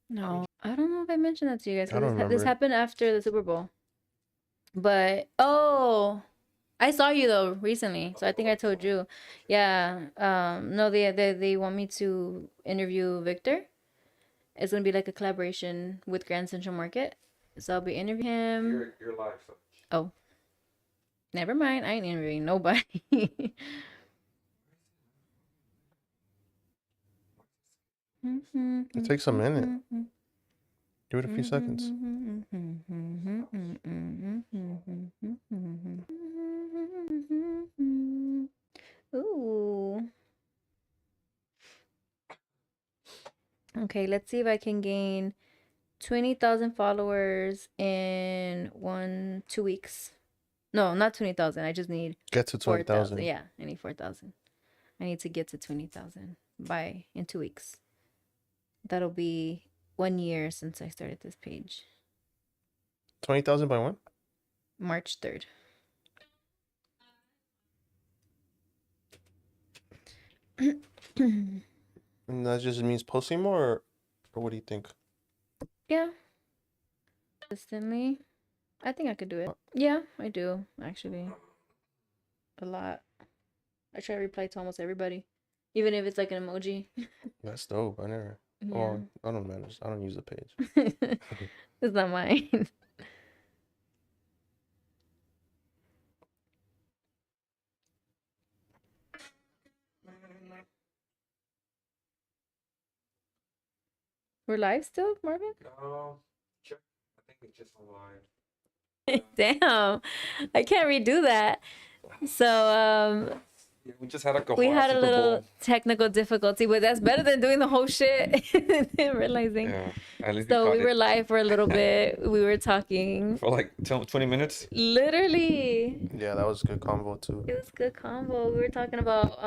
No, I don't know if I mentioned that to you guys. I don't remember. This happened after the Super Bowl. But I saw you though recently, so I think I told you. Yeah. No, they want me to interview Victor. It's gonna be like a collaboration with Grand Central Market. So I'll be interviewing him. Your life. Oh, never mind. I ain't interviewing nobody. It takes a minute. Give it a few seconds. Ooh. Okay, let's see if I can gain 20,000 followers in 2 weeks. No, not 20,000. I just need Get to 20,000. Yeah, I need 4,000. I need to get to 20,000 in 2 weeks. That'll be 1 year since I started this page. 20,000 by when? March 3rd. And that just means posting more, or what do you think? Yeah. Consistently. I think I could do it. Yeah, I do, actually. A lot. I try to reply to almost everybody. Even if it's like an emoji. That's dope. I never. Yeah. Oh, I don't manage. I don't use the page. It's not mine. We're live still, Marvin? No, check. I think it's just live. Damn, I can't redo that. So Yeah, we just had like we had a Super little Bowl. technical difficulty, but that's better than doing the whole shit and realizing. Yeah, at least So we caught were it live for a little bit. We were talking. for like 20 minutes. Literally, Yeah, that was a good combo too. it was a good combo. We were talking about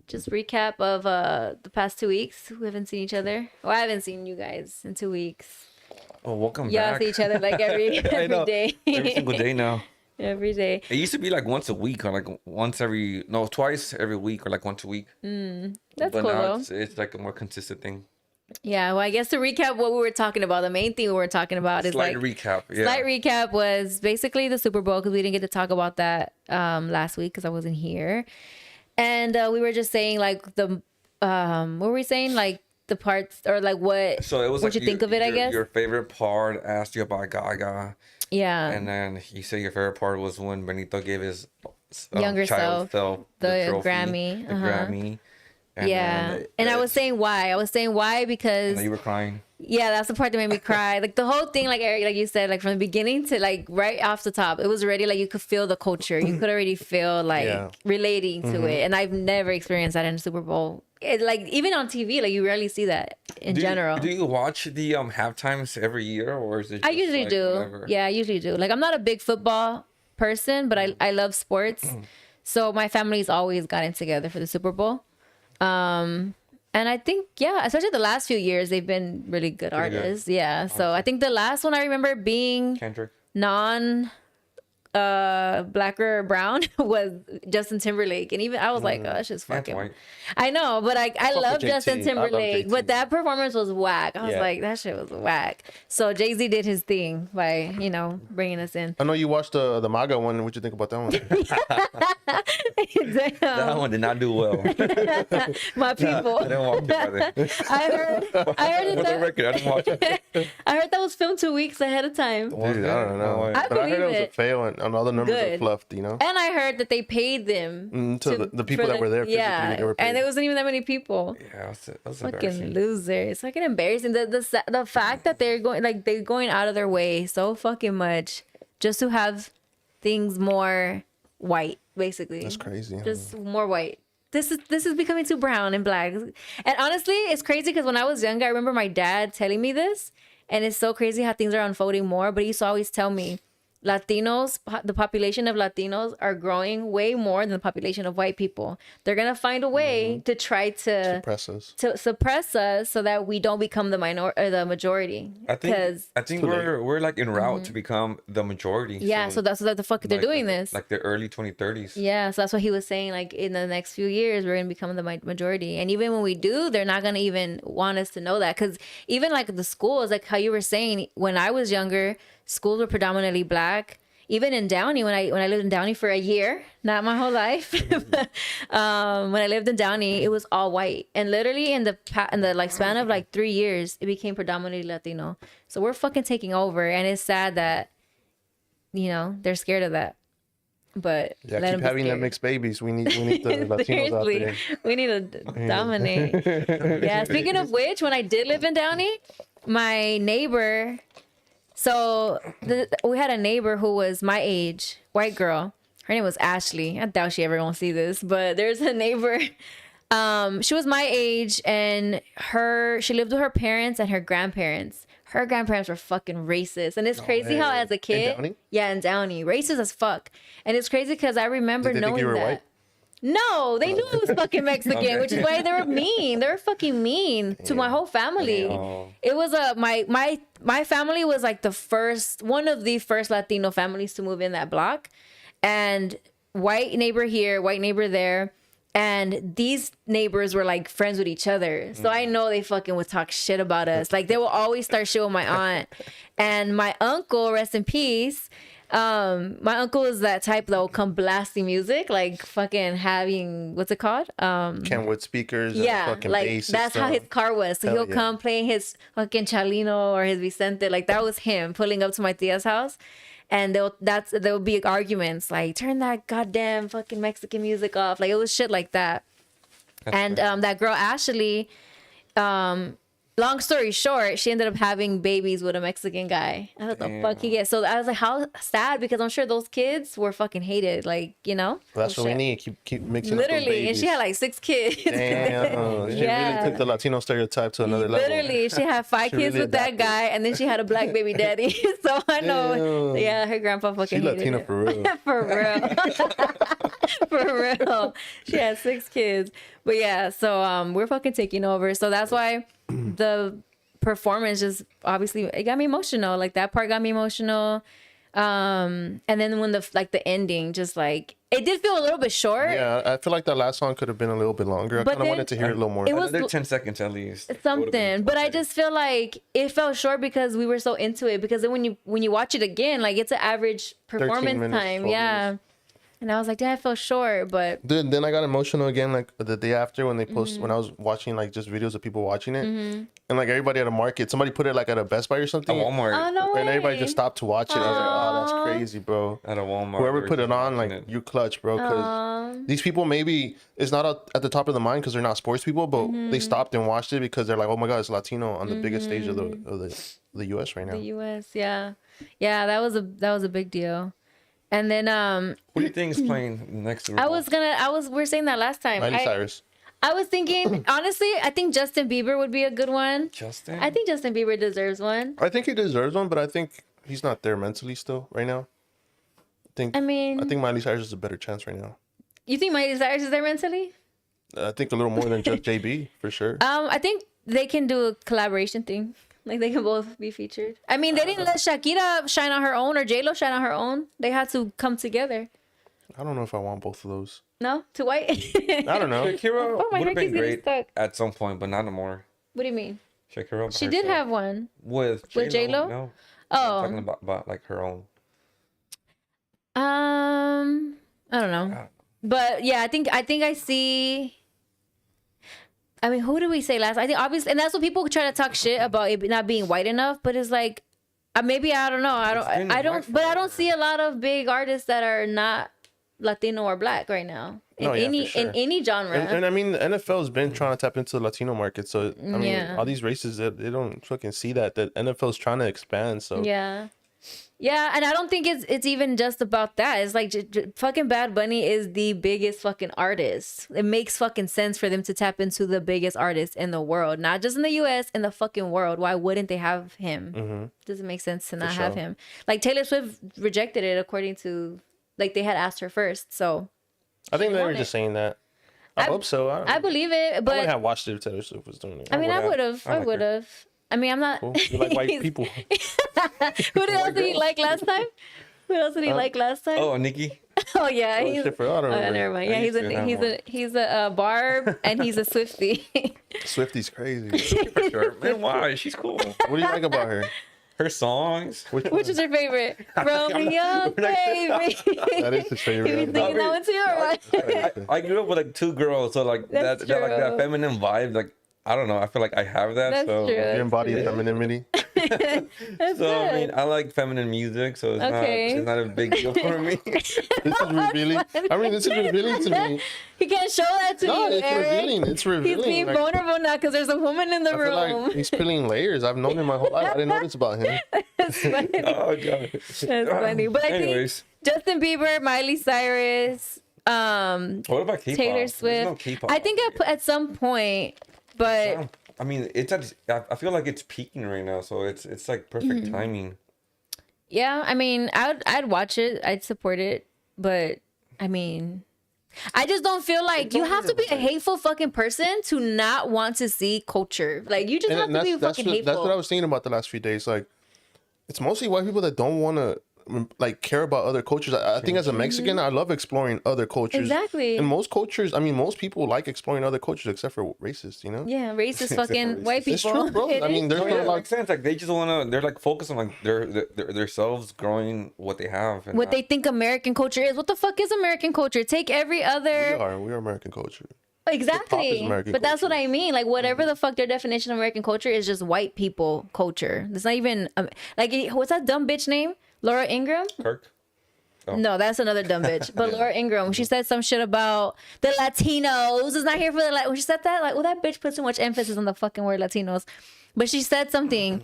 just recap of the past 2 weeks. We haven't seen each other. Well, I haven't seen you guys in 2 weeks. Oh, welcome Y'all back. see each other like every I know. day. Every single day now. Every day. It used to be like once a week or like twice every week or like once a week. That's But cool now though. it's like a more consistent thing. Yeah, well, I guess to recap what we were talking about, the main thing we were talking about is Slight like recap. Yeah. slight recap was basically the Super Bowl because we didn't get to talk about that last week because I wasn't here, and we were just saying like the what were we saying, like the parts or like what So it was what like you think of it, I guess. Your favorite part asked you about Gaga. Yeah, And then you say your favorite part was when Benito gave his Younger child self the trophy, Grammy, the Grammy. And yeah, then and I was saying why. I was saying why because and then you were crying. yeah, that's the part that made me cry. Like the whole thing, like Eric, like you said, like from the beginning to like right off the top, it was already like you could feel the culture. You could already feel like Yeah. relating to it. And I've never experienced that in a Super Bowl. It, like even on TV, like you rarely see that in general. Do you watch the halftimes every year, or is it? I just, usually like, do. whatever? Yeah, I usually do. Like I'm not a big football person, but I love sports. So my family's always gotten together for the Super Bowl. And I think, yeah, especially the last few years, they've been really good Pretty good. artists. Yeah. So I think the last one I remember being Kendrick. non black or brown was Justin Timberlake, and even I was like, oh, that's just That's fucking white. I know, but I Fuck love with JT. Justin I love Timberlake, JT. but that performance was whack. I was Yeah. like, that shit was whack. So Jay-Z did his thing by bringing us in. I know you watched the MAGA one. What'd you think about that one? That Damn, one did not do well. my people. I didn't watch it. Brother. I heard For the record, I didn't watch it. I heard that was filmed 2 weeks ahead of time. Dude, I don't know. way. I But I heard believe it was a it. fail and all the numbers are Good. fluffed, you know? And I heard that they paid them. To the people for that were there physically, Yeah, they were and paid. there wasn't even that many people. Yeah, that's Fucking embarrassing. loser. It's fucking embarrassing. The fact that they're going out of their way so fucking much just to have things more white, basically. That's crazy. Just more white. This is becoming too brown and black. And honestly, it's crazy because when I was younger, I remember my dad telling me this, and it's so crazy how things are unfolding more. But he used to always tell me, Latinos, the population of Latinos are growing way more than the population of white people. They're gonna find a way to try to suppress us so that we don't become the the majority. I think we're like en route to become the majority. Yeah, so that's what the fuck they're doing this. Like the early 2030s. Yeah, so that's what he was saying. Like in the next few years, we're gonna become the majority, and even when we do, they're not gonna even want us to know that. Because even like the schools, like how you were saying, when I was younger, schools were predominantly black. Even in Downey, when I lived in Downey for a year, not my whole life, when I lived in Downey, it was all white. And literally in the like span of like 3 years, it became predominantly Latino. So we're fucking taking over, and it's sad that, you know, they're scared of that. But yeah, keep having them mixed babies. We need the Latinos out there. We need to dominate. Yeah. Speaking of which, when I did live in Downey, my neighbor. So we had a neighbor who was my age, white girl. Her name was Ashley. I doubt she ever gonna see this, but there's a neighbor. She was my age, and she lived with her parents and her grandparents. Her grandparents were fucking racist, and it's crazy how as a kid, in Downey, racist as fuck. And it's crazy because I remember knowing that. White? No, they knew I was fucking Mexican, which is why they were mean. They were fucking mean to my whole family. It was my family was like one of the first Latino families to move in that block, and white neighbor here, white neighbor there, and these neighbors were like friends with each other. So I know they fucking would talk shit about us. Like they will always start shit with my aunt, and my uncle, rest in peace. My uncle is that type that will come blasting music, like fucking having, what's it called? Kenwood speakers. Yeah, fucking like bass that's how his car was. So he'll come playing his fucking Chalino or his Vicente. Like that was him pulling up to my tia's house, and there'll be arguments like, turn that goddamn fucking Mexican music off. Like it was shit like that. And that girl Ashley, long story short, she ended up having babies with a Mexican guy. I don't know what the fuck he gets. So I was like, how sad, because I'm sure those kids were fucking hated. Like, you know? Well, that's what we need. Keep mixing literally, up those babies. And she had like 6 kids. Damn. She really took the Latino stereotype to another level. Literally, she had 5 kids with that guy, and then she had a black baby daddy. So I know, her grandpa fucking hated Latina it. for real. For real. For real. She had 6 kids. But yeah, so we're fucking taking over. So that's why the performance just obviously it got me emotional. Like that part got me emotional. And then when the ending, just like it did feel a little bit short. Yeah, I feel like that last song could have been a little bit longer. I kind of wanted to hear it a little more. It was 10 seconds at least. Something, but I just feel like it felt short because we were so into it. Because then when you watch it again, like it's an average performance time. Yeah. And I was like, damn, I feel short, but... Dude, then I got emotional again, like, the day after when they post... When I was watching, like, just videos of people watching it. And, like, everybody at a market, somebody put it, like, at a Best Buy or something. A Walmart. Oh, no way. And everybody just stopped to watch it. I was like, oh, that's crazy, bro. At a Walmart. Whoever put it on, like, you clutch, bro. Because these people maybe... It's not at the top of the mind because they're not sports people, but they stopped and watched it because they're like, oh, my God, it's Latino on the biggest stage of the U.S. right now. The U.S., yeah. Yeah, that was a big deal. And then what do you think is playing next? We're saying that last time. Miley Cyrus. I was thinking, honestly, I think Justin Bieber would be a good one. I think Justin Bieber deserves one. I think he deserves one, but I think he's not there mentally still right now. I think Miley Cyrus is a better chance right now. You think Miley Cyrus is there mentally? I think a little more than just JB for sure. I think they can do a collaboration thing. Like they can both be featured. I mean, they didn't let Shakira shine on her own or J-Lo shine on her own. They had to come together. I don't know if I want both of those. No? Too white? I don't know. Shakira would have been great at some point, but not anymore. What do you mean? Shakira. She did have one. With J-Lo? No. Oh. I'm talking about like her own. I don't know. But yeah, I think I see... I mean, who did we say last? I think obviously, and that's what people try to talk shit about it not being white enough. But it's like, maybe I don't know. I don't see a lot of big artists that are not Latino or black right now in any genre. And I mean, the NFL has been trying to tap into the Latino market. So I mean, all these races they don't fucking see that the NFL is trying to expand. So yeah. Yeah, and I don't think it's even just about that. It's like fucking Bad Bunny is the biggest fucking artist. It makes fucking sense for them to tap into the biggest artist in the world, not just in the U.S., in the fucking world. Why wouldn't they have him? Doesn't make sense to not have him. Like Taylor Swift rejected it according to like they had asked her first. So I think they were just saying that. I hope so. I believe it, but I wouldn't have watched it if Taylor Swift was doing it. I mean, I would have. I would have. I mean, I'm not. Cool. You like white people. Who else did he like last time? Who else did he like last time? Oh, Nikki. Oh yeah, he's. Shit, I don't remember. Never mind. Yeah, he's a Barb and he's a Swiftie. Swifty's crazy. For sure. Man, why? She's cool. What do you like about her? Her songs. Which is your favorite? Romeo, baby. That is his favorite. You be thinking that one too, or what? I grew up with like two girls, so like that like that feminine vibe, like I don't know. I feel like I have that. That's so true. You embody femininity. That's so good. I mean, I like feminine music, so it's not a big deal for me. This is revealing. I mean, this is revealing to me. He can't show that to No, you, it's Eric. revealing. It's revealing. He's being Like, vulnerable now because there's a woman in the I feel room. like he's peeling layers. I've known him my whole life. I didn't know this about him. That's funny. Oh god. That's funny. But I think Anyways, Justin Bieber, Miley Cyrus, what about K-pop? Taylor There's Swift. no K-pop I think out I put at some point, but I mean, it's at, I feel like it's peaking right now, so it's like perfect timing. yeah, I mean, I'd watch it, I'd support it, but I mean, I just don't feel like you have to be a hateful fucking person to not want to see culture. Like you just have to be fucking hateful. That's what I was thinking about the last few days. Like, it's mostly white people that don't want to like care about other cultures. I think as a Mexican, I love exploring other cultures. Exactly. And most cultures, I mean, most people like exploring other cultures except for racists, you know? Yeah, racist fucking white people. It's true, bro. It I mean, is there's No, true. yeah, a it lot. makes sense. Like they just wanna, they're like focused on like their selves growing what they have. And What they think American culture is. What the fuck is American culture? Take every other. We are American culture. Exactly. American But that's what culture. I mean. Like whatever the fuck their definition of American culture is, just white people culture. It's not even like what's that dumb bitch name? Laura Ingraham? Kirk. Oh. No, that's another dumb bitch. But Laura Ingraham, she said some shit about the Latinos is not here for the when she said that, like, well, that bitch put too much emphasis on the fucking word Latinos. But she said something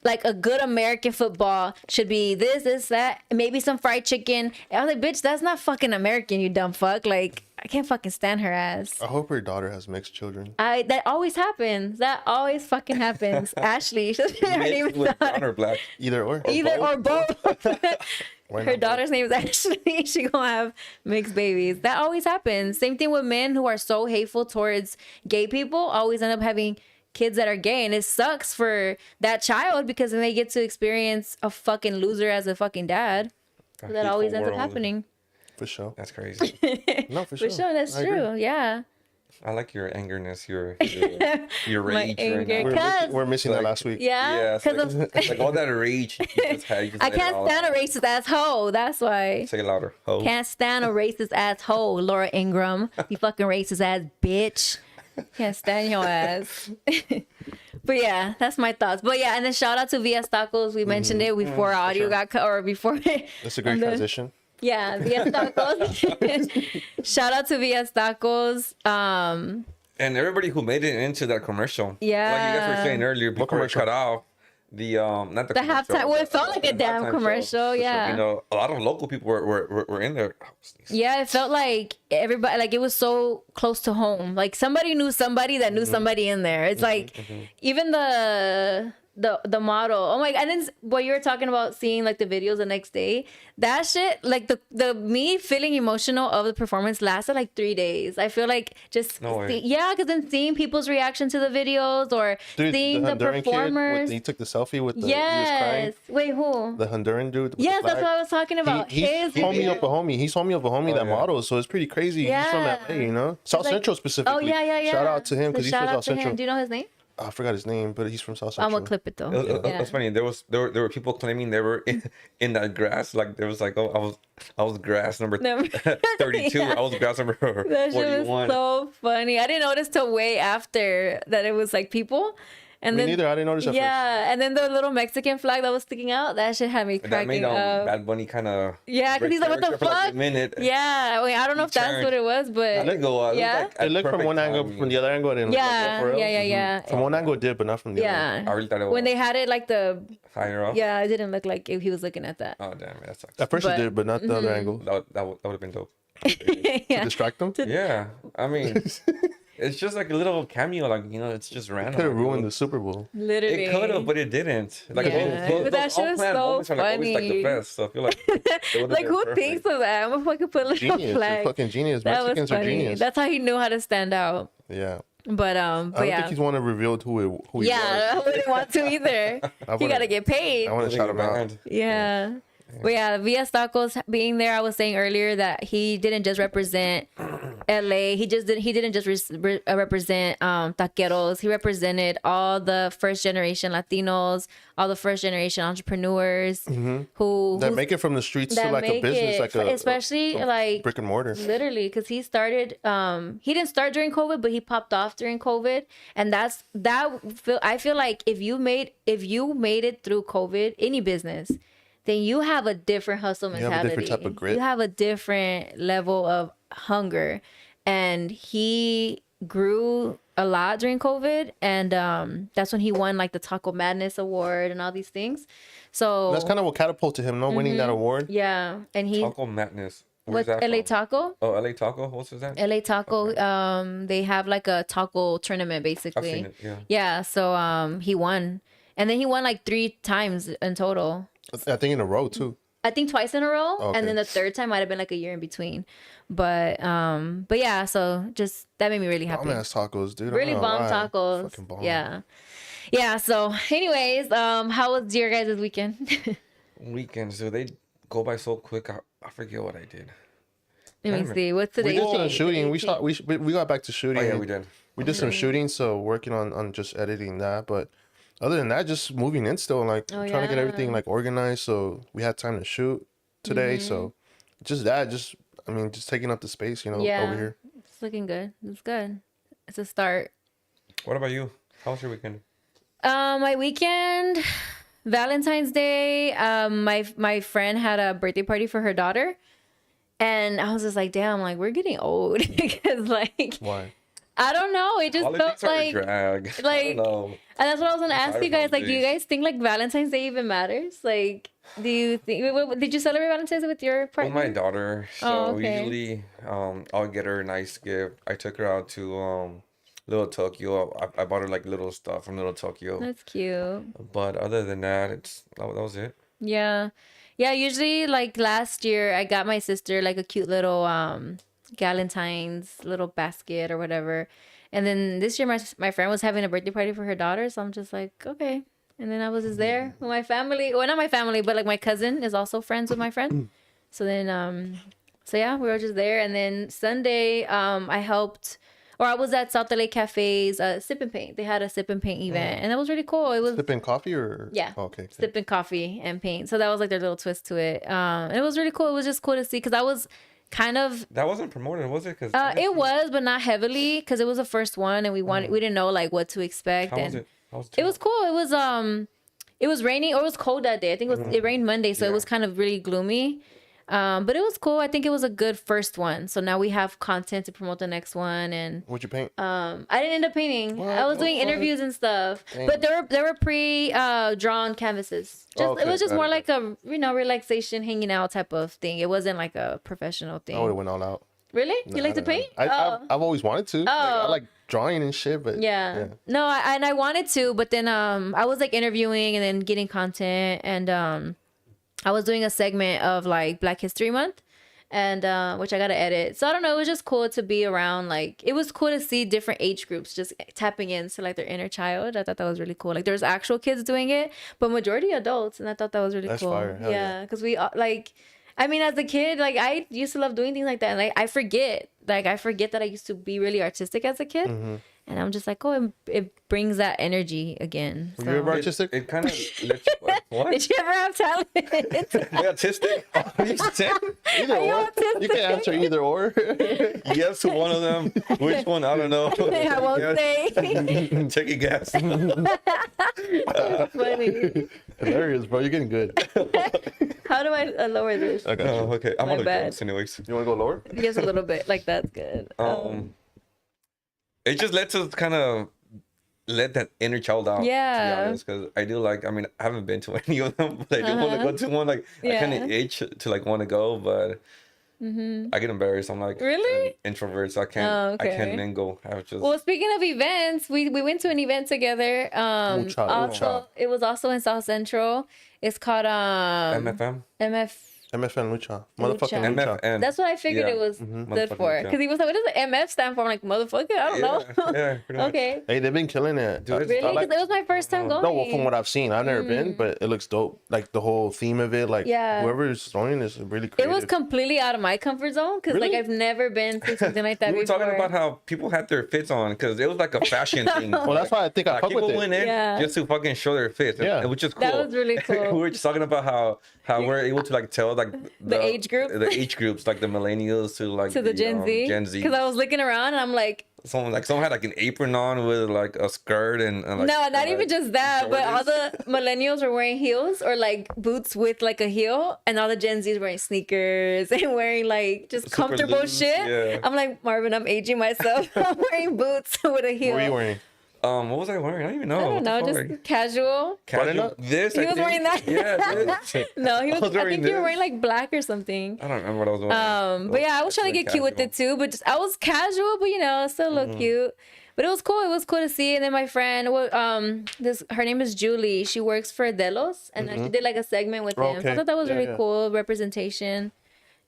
like a good American football should be this, that, maybe some fried chicken. And I was like, bitch, that's not fucking American, you dumb fuck. Like, I can't fucking stand her ass. I hope her daughter has mixed children. That always happens. That always fucking happens. Ashley, her name Mixed is with not- brown or black. Either or. either or both. Why Her not daughter's name is Ashley. She gonna have mixed babies. That always happens. Same thing with men who are so hateful towards gay people. Always end up having kids that are gay, and it sucks for that child because then they get to experience a fucking loser as a fucking dad. A That always hateful ends up world. happening. For sure. That's crazy. No, for For sure. sure, that's I agree. true. Yeah. I like your angerness, your My rage anger. right now. Cause- We're missing that Like- last week. Yeah. Yeah, it's Because like all that rage you just had. You just I let it can't all stand a out. racist asshole. That's why. Say it louder. Ho. Can't stand a racist asshole, Laura Ingraham. You fucking racist ass bitch. Can't stand your ass. But yeah, that's my thoughts. But yeah, and then shout out to VS Tacos. We mentioned it before our audio got cut, or before. That's a great transition. Yeah, VS Tacos. Shout out to VS Tacos. And everybody who made it into that commercial. Yeah. Like you guys were saying earlier before it commercial? cut off. The not the The commercial, halftime- well, it felt like a the damn halftime commercial, for sure. yeah. You know, a lot of local people were in there. Oh, sneeze. Yeah, it felt like everybody, like it was so close to home. Like somebody knew somebody that knew somebody in there. It's like even the model. Oh my! And then what you were talking about, seeing like the videos the next day. That shit, like the me feeling emotional of the performance lasted like 3 days. I feel like just No way. because then seeing people's reaction to the videos or Dude, seeing the Honduran performers. kid, he took the selfie with the he was crying. Yes. Wait, who? The Honduran dude. with the Yes, that's flag. what I was talking about. He's homie of a homie. He's homie of a homie that yeah. models, so it's pretty crazy. He's from Yeah. LA, you know? South like- Central specifically. Oh yeah. Shout out to him So because he's shout from out South to him. Central. Do you know his name? I forgot his name, but he's from South I'm Central. gonna clip it though. It Yeah. was funny. There were people claiming they were in that grass. Like there was like, oh, I was grass number Number- 32. Yeah. I was grass number That shit was 41. so funny. I didn't notice till way after that it was like people. And Me then, neither. I didn't notice at yeah, and then the little Mexican flag that was sticking out, that shit had me That cracking made up. Bad Bunny kind of. Yeah, because he's like, what the For like fuck? a minute. Yeah, I mean, I don't know if that's turned. what it was, but Let go. yeah, first. It looked from one angle, from the other angle, it didn't look like that. yeah, for real? yeah. From one angle, it did, but not from the other. Yeah. I really thought it was. When they had it like the, higher up. yeah, it didn't look like he was looking at that. Oh damn, that sucks. At first But- it did, but not the other angle. That would have been dope. To Yeah. distract them? Yeah, I mean, it's just like a little cameo. Like it's just random. Could have ruined the Super Bowl. Literally. It could have, but it didn't. Like Yeah. those But that shit was unplanned so moments are, like, always, like, the funny. best. So I feel like it would've Like been who perfect. thinks of that? I'm gonna fucking put a little Genius. flag. It's fucking genius. That was Mexicans are funny. genius. That's how he knew how to stand out. Yeah. But I don't yeah. think he's want to reveal who he Yeah, I was. wouldn't want to either. I He wanna- gotta get paid. I want to shout him out. Yeah. But yeah, Villas Tacos being there, I was saying earlier that he didn't just represent LA. He didn't just represent taqueros. He represented all the first generation Latinos, all the first generation entrepreneurs who That make it from the streets to that like a make business, it, like a especially like brick and mortar. literally, because he started he didn't start during COVID, but he popped off during COVID. And I feel like if you made it through COVID, any business, then you have a different hustle You mentality. have a different type of grit. You have a different level of hunger. And he grew a lot during COVID, and that's when he won like the Taco Madness Award and all these things. So That's kind of what catapulted him, winning that award. yeah, and he Taco Madness. Where's what's that LA from? Taco? Oh, LA Taco. What's that? LA Taco, they have like a taco tournament I've basically. seen it. Yeah. Yeah, so he won. And then he won like 3 times in total. I think in a row too. I think twice in a row, Okay. and then the third time might have been like a year in between. But yeah, so just that made me really happy. Bomb ass tacos, dude. I Really don't know bomb why. tacos. Fucking bomb. Yeah, so anyways, how was your guys' weekend? Weekends, dude, they go by so quick. I forget what I did. Let me Damn it. see. What's We today's did some date? shooting. We 18th. shot. We got back to shooting. Oh yeah, we did. We did some shooting, so working on just editing that. But other than that, just moving in still, like Oh, trying to get yeah. everything like organized. So we had time to shoot today. So just that, just taking up the space, over here. It's looking good. It's good. It's a start. What about you? How was your weekend? My weekend, Valentine's Day. My friend had a birthday party for her daughter, and I was just like, damn, like we're getting old because like Why? I don't know. It just Politics felt are a like, drag. I like- don't know. and that's what I was gonna ask tired you guys. of Like, do you holidays. guys think like Valentine's Day even matters? Like, do you think? Did you celebrate Valentine's Day with your With partner? my daughter, so Oh, okay. usually I'll get her a nice gift. I took her out to Little Tokyo. I bought her like little stuff from Little Tokyo. That's cute. But other than that, that was it. Yeah. Yeah, usually like last year I got my sister like a cute little Galentine's little basket or whatever. And then this year my friend was having a birthday party for her daughter, so I'm just like, okay. And then I was just there with my family. Well, not my family, but like my cousin is also friends with my friend. So then so yeah, we were just there. And then Sunday I was at South LA Cafe's Sip and Paint. They had a Sip and Paint event, and that was really cool. It was Sipping coffee or Yeah. Oh, okay. sipping coffee and paint. So that was like their little twist to it. And it was really cool. It was just cool to see because I was kind of That wasn't promoted, was it? Cause it was, but not heavily because it was the first one, and we didn't know like what to expect. How was And it? How was it was cool. It was raining or it was cold that day. I think it rained Monday, so it Yeah. was kind of really gloomy. But it was cool. I think it was a good first one. So now we have content to promote the next one. And What'd you paint? I didn't end up painting. What? I was No doing fun. interviews and stuff. Dang. But there were pre drawn canvases. Just Oh, okay. it was just Got more it. like a relaxation, hanging out type of thing. It wasn't like a professional thing. I would have went all out. Really? You like to paint? I've always wanted to. Like, I Oh. like drawing and shit, but Yeah. No, I wanted to, but then I was like interviewing and then getting content, and I was doing a segment of like Black History Month, and which I gotta edit. So I don't know, it was just cool to be around. Like it was cool to see different age groups just tapping into like their inner child. I thought that was really cool. Like there's actual kids doing it, but majority adults, and I thought that was really That's cool. fire. Hell yeah. Yeah, because we like. I mean, as a kid, like I used to love doing things like that. And, like I forget that I used to be really artistic as a kid, Mm-hmm. and I'm just like, oh, it brings that energy again. Were So. you ever artistic? It kind of lets you. What? Did you ever have talent? Autistic? What you saying? Either Are you or. You can answer either or. Yes to one of them. Which one? I don't know. I won't say. Take a guess. Funny. Hilarious, bro. You're getting good. How do I lower this? I got you. Oh, okay. I'm My on the bad. drugs anyways. You want to go lower? Just a little bit. Like that's good. It just lets us kind of let that inner child out. Yeah. Because I do like. I mean, I haven't been to any of them, but I do want to go to one. Like I kind of itch to like want to go, but I get embarrassed. I'm like Really? an introvert, so I can't. Oh, okay. I can't mingle. I was just. Well, speaking of events, we went to an event together. Mucha. It was also in South Central. It's called MFM. MFN Lucha. Motherfucking Lucha. MFN. That's what I figured Yeah. it was Mhm. good Motherfucking for. Lucha. Because he was like, what does the MF stand for? I'm like, motherfucker, I don't know. Yeah, pretty much. Okay. Hey, they've been killing it. Dude, it's- Really? I Because like- it was my first time going. No, well, from what I've seen, I've never been, but it looks dope. Like the whole theme of it, like Yeah. whoever's throwing this is really It creative. was completely out of my comfort zone because Really? like I've never been to something like that We were before. talking about how people had their fits on because it was like a fashion thing. Well, that's why I think I Like, fuck people with went it. in Yeah. just to fucking show their fits, Yeah. which is cool. That was really cool. We were just talking about how we're able to like tell like The age group? the age groups, like the millennials to like to the Gen Z. Gen Z. Because I was looking around and I'm like, Someone had like an apron on with like a skirt and like, no, not even just that, but all Jordans. the millennials were wearing heels or like boots with like a heel, and all the Gen Zs wearing sneakers and wearing like just Super comfortable loose, shit. yeah. I'm like, Marvin, I'm aging myself. I'm wearing boots with a heel. What were you wearing? What was I wearing? I don't even know. I don't What know, the just fuck? casual. Casual. Button-up? This. He I was think. wearing that. Yeah. This. No, he I was. was I wearing think you were this. wearing like black or something. I don't remember what I was wearing. But yeah, I was trying to Like get cute with it casual. too. But just I was casual, but you know, still look cute. But it was cool. It was cool to see. And then my friend, her name is Julie. She works for Delos, and she did like a segment with him. So I Okay. thought that was Yeah, really yeah. cool representation.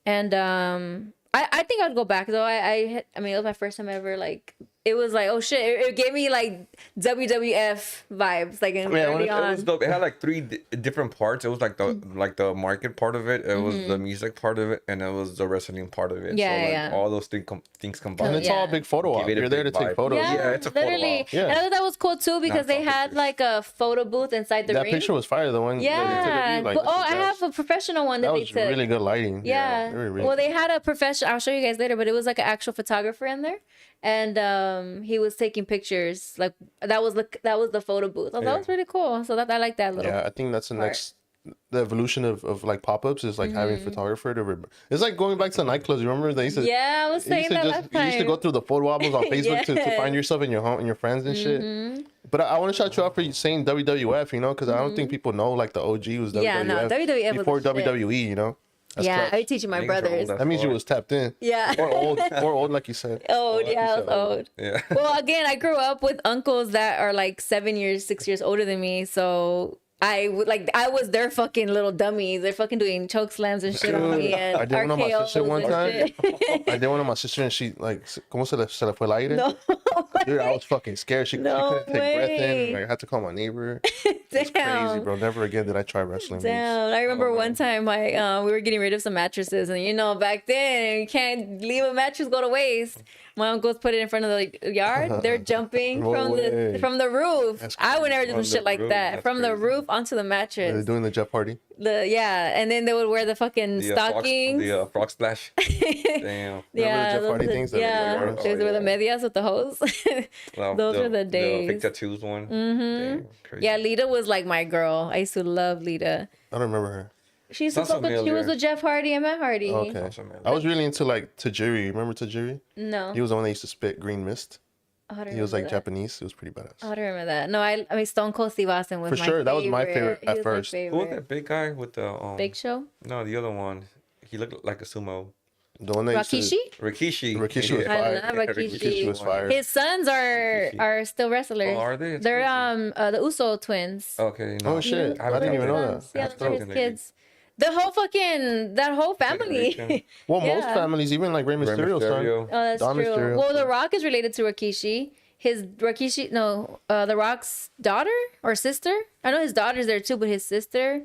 And I think I'd go back though. I mean, it was my first time ever. Like, it was like, oh shit! It gave me like WWF vibes, like in Yeah, early It was on. dope. It had like three different parts. It was like the market part of it. It was the music part of it, and it was the wrestling part of it. Yeah, so, like, yeah. all those things combined. And it's all a big photo op. Give it a You're there to big take vibe. photos. Yeah, it's a photo literally. op. Yeah. And I thought that was cool too because Not they some had pictures. like a photo booth inside the That ring. picture was fire. The one. Yeah. That they took of you, like, But, I that have a professional one that that they was took. really good lighting. Yeah. Really Well, they had a professional. I'll show you guys later, but it was like an actual photographer in there, and he was taking pictures. Like that was the photo booth. So Yeah. that was really cool. So I like that little. Yeah, I think that's the part. next. The evolution of like pop-ups is like having photographer to it's like going back to the nightclubs. You remember they used to Yeah, I was you saying used to that just last you time. used to go through the photo albums on Facebook to Yes. find yourself and your home and your friends and shit. But I want to shout you out for saying WWF, you know, because I don't think people know like the OG was WWF. Yeah, no, WWF was before the shit. WWE, you know. That's Yeah, clutch. I teaching my Niggas are brothers. old. That means you was tapped in. Yeah. Or old like you said. Old, Like you yeah, I said, was old. Yeah. Well, again, I grew up with uncles that are like 6 years older than me, so I was their fucking little dummies. They're fucking doing choke slams and shit on me and I did one on my sister RKOs one and time. shit. I did one on my sister and she like, ¿cómo se le fue el aire? No. Dude, I was fucking scared. She No couldn't take breath in. way. Like, I had to call my neighbor. It's crazy, Damn. bro. Never again did I try wrestling. moves. Damn. I remember one time we were getting rid of some mattresses, and you know, back then you can't leave a mattress go to waste. My uncles put it in front of the yard. They're jumping No way. from the roof. That's I would never do From some the shit like roof? that. That's From the crazy. roof onto the They're mattress. doing the Jeff Hardy. And then they would wear the fucking stockings. The frog splash. Damn. Yeah, Jeff those Hardy are- things that yeah, were like- those were the yeah. medias with the hose. Well, Those were the days. fake tattoos one. Damn, crazy. Yeah, Lita was like my girl. I used to love Lita. I don't remember her. She used to Sounds fuck with, she was familiar. with Jeff Hardy and Matt Hardy. Okay. Sounds familiar. I was really into like Tajiri. Remember Tajiri? No, He was the one that used to spit green mist. I don't He was like remember that. Japanese. It was pretty badass. I don't remember that. No, I mean Stone Cold Steve Austin was For my sure, that was my favorite He at was my first. Who was favorite. that big guy with the Big Show? No, the other one. He looked like a sumo. The one that used to, Rikishi? Rikishi. Rikishi was I fire. love Rikishi. Rikishi was fire. His sons are still wrestlers. Oh, are they? That's They're crazy. the Uso twins. Okay. No. Oh shit! I didn't even know that. Yeah, That's they're his dope. kids. The whole that whole family. Generation. Well, most Yeah. families, even like Rey Mysterio's son. Mysterio. Oh, that's Dom true. Mysterio. Well, The Rock is related to Rikishi. The Rock's daughter or sister? I know his daughter's there too, but his sister.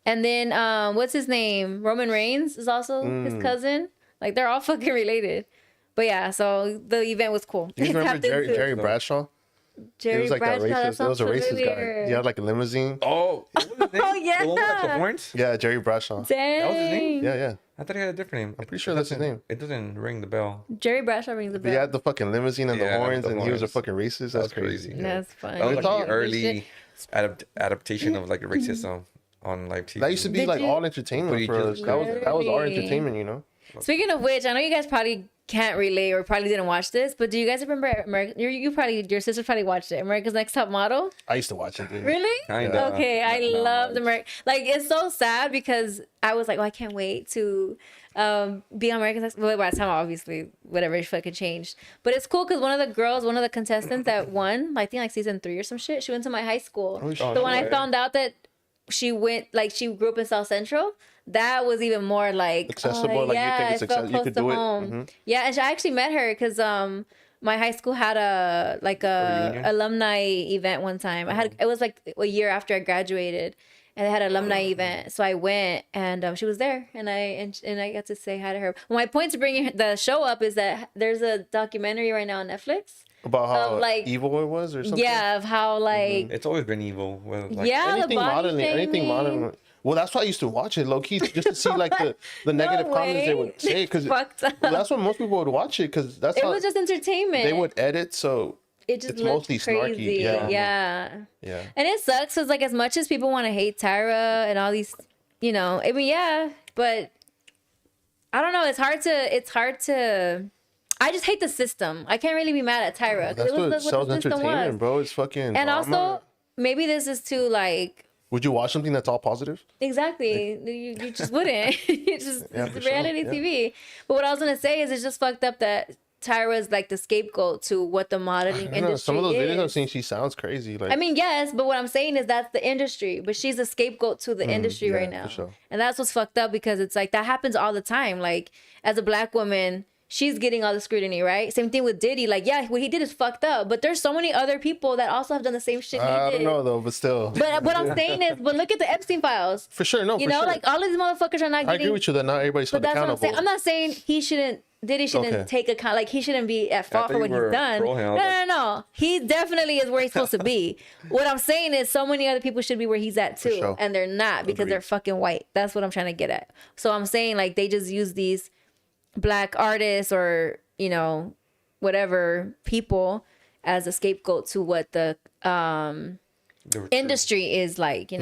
And then, what's his name? Roman Reigns is also his cousin. Like, they're all fucking related. But yeah, so the event was cool. Do you remember Tapped into- Jerry Bradshaw? He Jerry was like Bradshaw, that that racist. It was sounds a racist familiar. guy. He had like a limousine. Oh, what was his name? Oh, yeah. The one with the horns? Yeah, Jerry Bradshaw. Dang. That was his name? Yeah. I thought he had a different name. I'm pretty sure that's his name. It doesn't ring the bell. Jerry Bradshaw rings a bell. He had the fucking limousine and the Yeah, horns, the and he was a horns. fucking racist. That's crazy. Yeah. That's funny. That was like thought- the early adaptation of like racism on live TV. That used to be Did like you- all entertainment But you for us. just- That was our Really? entertainment, you know. Speaking of which, I know you guys probably can't relate or probably didn't watch this, but do you guys remember American? Your sister probably watched it. America's Next Top Model. I used to watch it. Dude. Really? Kinda. Okay, I Not loved much. American. Like, it's so sad because I was like, oh, I can't wait to be on America's Next. Well, by the time, obviously, whatever fucking changed. But it's cool because one of the contestants that won, I think like season 3 or some shit, she went to my high school. Oh, shit. So when I way. found out that she grew up in South Central, that was even more like Accessible, like, you think it's it felt you close could to do it. home. Mhm. Yeah, and I actually met her because my high school had a reunion? alumni event one time. It was like a year after I graduated, and they had an alumni event. So I went, and she was there, and I got to say hi to her. My point to bringing the show up is that there's a documentary right now on Netflix. About how like- evil it was or something. Yeah, of how like It's always been evil. With, like, yeah, the Anything body modern, anything shaming. modern. Well, that's why I used to watch it low key, just to see like the negative comments they way. would say. Because Fucked up. that's what most people would watch it. Because that's It how was just entertainment. they would edit. So It just it's looked mostly crazy. snarky, yeah. Yeah. And it sucks because, like, as much as people want to hate Tyra and all these, I mean, yeah, but I don't know. It's hard to. I just hate the system. I can't really be mad at Tyra. 'Cause that's it was what the sells system entertainment, was. bro. It's fucking. And drama. also, maybe this is too like. Would you watch something that's all positive? Exactly. You just wouldn't. It's just Yeah, it's for sure, reality yeah. TV. But what I was gonna say is it's just fucked up that Tyra's like the scapegoat to what the modeling I don't industry know. Some of those videos I've is. seen, she sounds crazy. Like I mean, yes, but what I'm saying is that's the industry, but she's a scapegoat to the industry yeah, right for now. sure. And that's what's fucked up because it's like that happens all the time. Like, as a black woman, she's getting all the scrutiny, right? Same thing with Diddy. Like, yeah, what he did is fucked up, but there's so many other people that also have done the same shit he I did. don't know though, but still. But what I'm saying is, but look at the Epstein files. For sure, no. You for know, sure. like all of these motherfuckers are not I getting. agree with you that not everybody's But held that's what I'm accountable. saying. I'm not saying Diddy shouldn't Okay. take account. Like, he shouldn't be at fault thought for what you he's were done. pro him. No. He definitely is where he's supposed to be. What I'm saying is, so many other people should be where he's at too, sure. and they're not because Agreed. they're fucking white. That's what I'm trying to get at. So I'm saying, like, they just use these black artists or whatever people as a scapegoat to what the industry is like,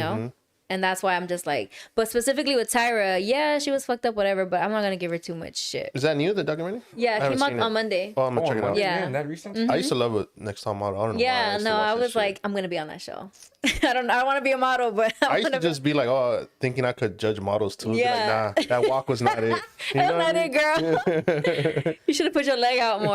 And that's why I'm just like, but specifically with Tyra, yeah, she was fucked up, whatever, but I'm not gonna give her too much shit. Is that new, the documentary? Yeah, I it haven't came out seen it. on Monday. Oh, I'm gonna check it out. Yeah. That recent? I used to love it. Next Time Model. I don't know. Yeah, why used to no, watch I that was shit. like, I'm gonna be on that show. I don't want to be a model, but I used to just be like, oh, thinking I could judge models too. Yeah. Be like, nah, that walk was not it. You that's know what I not mean? it, girl. You should have put your leg out more.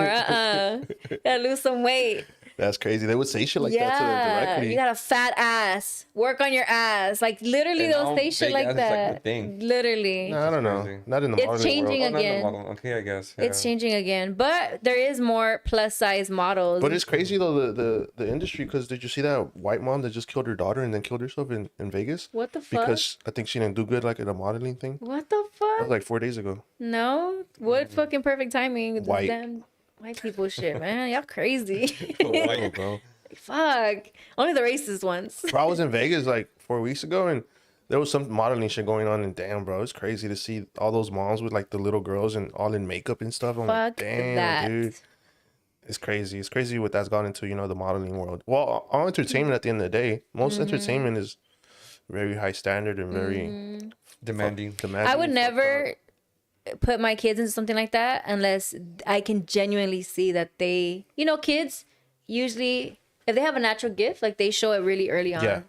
Gotta lose some weight. That's crazy. They would say shit like that to them Yeah, directly. you got a fat ass. Work on your ass. Like, literally, And they'll now say shit big like ass is, like, that. the thing. Literally. Nah, I don't know. crazy. Not in the It's modeling changing world. Oh, not the again. model. Okay, I guess. It's yeah. changing again, but there is more plus size models. But it's crazy though the industry, because did you see that white mom that just killed her daughter and then killed herself in Vegas? What the fuck? Because I think she didn't do good like in a modeling thing. What the That was fuck? like 4 days ago. No, what fucking perfect timing? With this White. damn white people shit, man. Y'all crazy. Oh, bro. Fuck. Only the racist ones. Bro, I was in Vegas like 4 weeks ago and there was some modeling shit going on, and damn, bro, it's crazy to see all those moms with like the little girls and all in makeup and stuff. I'm like, Fuck damn, that. dude. It's crazy. It's crazy what that's gone into, the modeling world. Well, all entertainment at the end of the day, most Mm-hmm. entertainment is very high standard and very Demanding. demanding. I would fucked never up. put my kids into something like that unless I can genuinely see that they, kids usually, if they have a natural gift, like, they show it really early on. Yeah.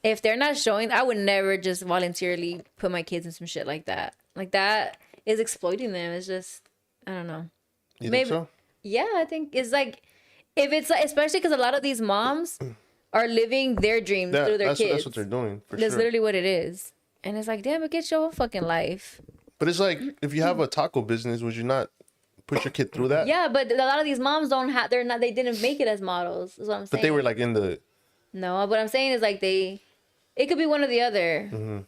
If they're not showing, I would never just voluntarily put my kids in some shit like that. Like, that is exploiting them. It's just, I don't know. You maybe- think so? Yeah, I think it's like, if it's like, especially because a lot of these moms are living their dreams Yeah, through their that's, kids. that's what they're doing. For That's sure. literally what it is. And it's like, damn, it gets your whole fucking life. But it's like, if you have a taco business, would you not put your kid through that? Yeah, but a lot of these moms they didn't make it as models, is what I'm saying. But they were like in the. No, what I'm saying is like it could be one or the other.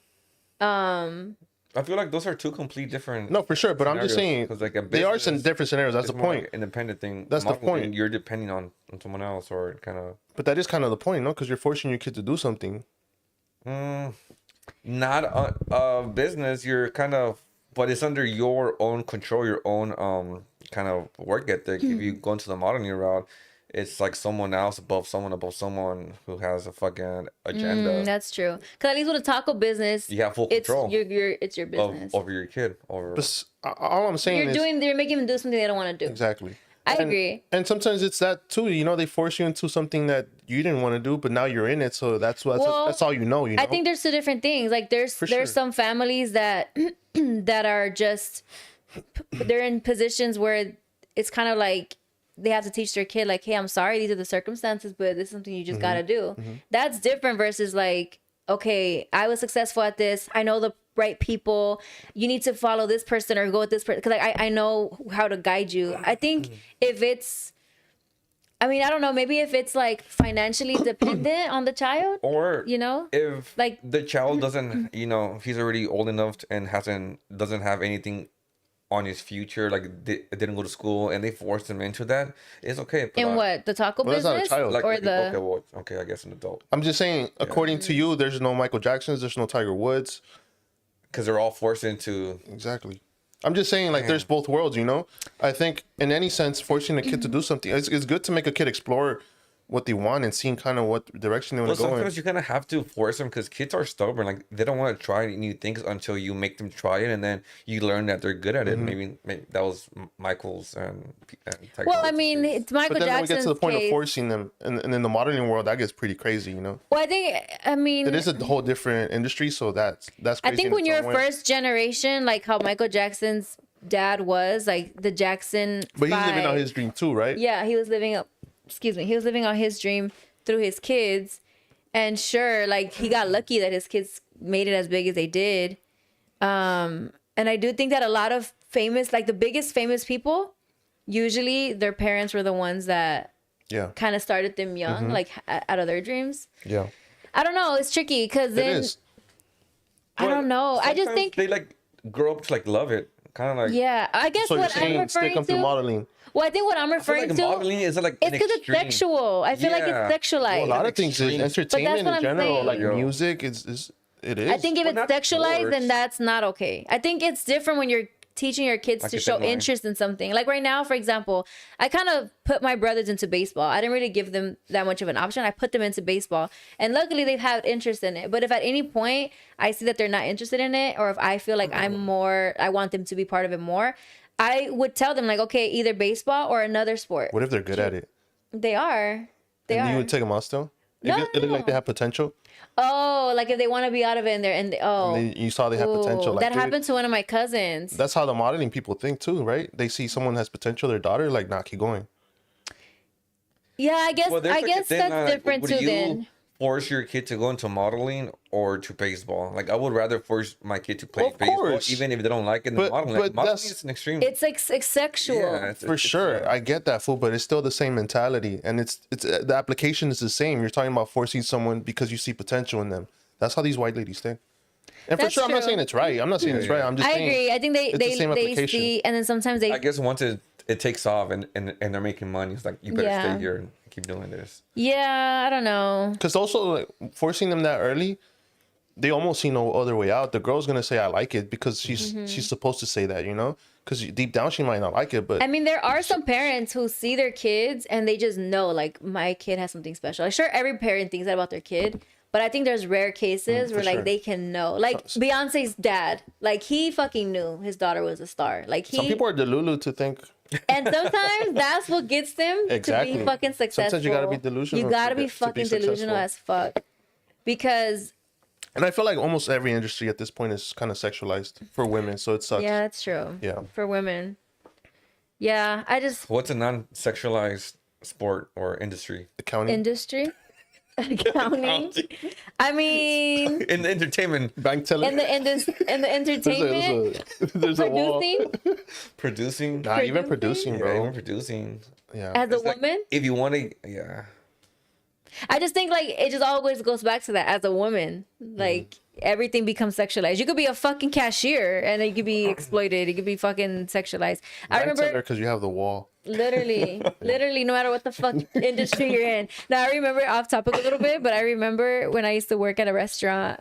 I feel like those are two complete different. No, for sure. But I'm just saying, because like a they are some business different scenarios. That's is the more point. like an independent thing. That's the Modeling, point. You're depending on someone else or kind of. But that is kind of the point, no? Because you're forcing your kid to do something. not a business. You're kind of, but it's under your own control, your own kind of work ethic. If you go into the modeling route, it's like someone else above someone who has a fucking agenda. That's true. Because at least with a taco business, You have full control. It's your business. Over your kid. But all I'm saying You're making them do something they don't want to do. exactly. I agree. And sometimes it's that too. You know, they force you into something that you didn't want to do, but now you're in it. So that's all you know. You know. I think there's two different things. Like there's some families that that are just they're in positions where it's kind of like they have to teach their kid like, hey, I'm sorry, these are the circumstances, but this is something you just got to do. That's different versus like, okay, I was successful at this. I know the right people. You need to follow this person or go with this person. Because like, I know how to guide you. I think if it's, I mean, I don't know, maybe if it's like financially dependent on the child. Or, you know, if like the child doesn't, he's already old enough and doesn't have anything on his future, like didn't go to school and they forced him into that, it's okay. In what, the taco business? That's not a child. Like, okay, I guess an adult. I'm just saying, according to you, there's no Michael Jacksons, there's no Tiger Woods. Because they're all forced into... Exactly. I'm just saying, like, there's both worlds, you know? I think, in any sense, forcing a kid to do something, it's good to make a kid explore what they want and seeing kind of what direction they want to go in. Sometimes you kind of have to force them because kids are stubborn. Like, they don't want to try new things until you make them try it, and then you learn that they're good at it. Maybe that was Michael's and Tiger well, I Woods' mean, case. it's Michael Jackson's But then when we get to the point case. of forcing them, and in the modeling world, that gets pretty crazy, you know? Well, I mean... It is a whole different industry, so that's crazy. I think when in its you're own way. first generation, like how Michael Jackson's dad was, like the Jackson But he's living 5. out his dream too, right? Yeah, he was living out his dream through his kids. And sure, like he got lucky that his kids made it as big as they did. And I do think that a lot of famous, like the biggest famous people, usually their parents were the ones that kind of started them young, like out of their dreams. Yeah. I don't know. It's tricky because then I don't know. I just think they like grow up to like love it, kind of like. Yeah, I guess So what you're saying I'm stick referring them through to. modeling. Well, I think what I'm referring like to. modeling is like it's because it's sexual. I feel like it's sexualized. Well, a lot of things is entertainment what in I'm general, saying. like music, it is. I think if it's sexualized, then that's not okay. I think it's different when you're teaching your kids to show interest in something. Like right now, for example, I kind of put my brothers into baseball. I didn't really give them that much of an option. I put them into baseball. And luckily they've had interest in it. But if at any point I see that they're not interested in it, or if I feel like I want them to be part of it more, I would tell them like, okay, either baseball or another sport. What if they're good at it? They are. And you would take them out still? No. It look like they have potential? Oh, like if they want to be out of it and You saw they have potential. Like, that happened to one of my cousins. That's how the modeling people think too, right? They see someone has potential, their daughter, like, nah, keep going. Yeah, I guess that's different too then. Force your kid to go into modeling or to baseball? Like, I would rather force my kid to play baseball, even if they don't like it. Modeling is an extreme. It's like sexual. Yeah, for sure. I get that, fool, but it's still the same mentality, and it's the application is the same. You're talking about forcing someone because you see potential in them. That's how these white ladies think. And for sure, I'm not saying it's right. I'm not saying it's right. I'm just saying. I agree. I think they see, and then sometimes they. I guess once it takes off and they're making money, it's like you better stay here and keep doing this. Yeah, I don't know. Because also, like, forcing them that early, they almost see no other way out. The girl's gonna say I like it because she's supposed to say that, you know. Because deep down she might not like it, but I mean, there are some parents who see their kids and they just know, like, my kid has something special. I'm sure every parent thinks that about their kid. But I think there's rare cases where like they can know. Like Beyonce's dad, like he fucking knew his daughter was a star. Like some people are delulu to think. And sometimes that's what gets them to be fucking successful. Sometimes you gotta be delusional. You gotta be fucking delusional as fuck. Because. And I feel like almost every industry at this point is kind of sexualized for women, so it sucks. Yeah, that's true. Yeah. For women. Yeah, I just. What's a non-sexualized sport or industry? Accounting. Industry. Accounting. I mean, in the entertainment, bank teller. in the entertainment, there's a wall. Producing. Nah, even producing, bro. Even producing. Yeah. As a woman, if you want to, yeah. I just think like it just always goes back to that. As a woman, like everything becomes sexualized. You could be a fucking cashier and it could be exploited. It could be fucking sexualized. I remember because you have the wall. Literally, no matter what the fuck industry you're in. Now I remember off topic a little bit, but I remember when I used to work at a restaurant.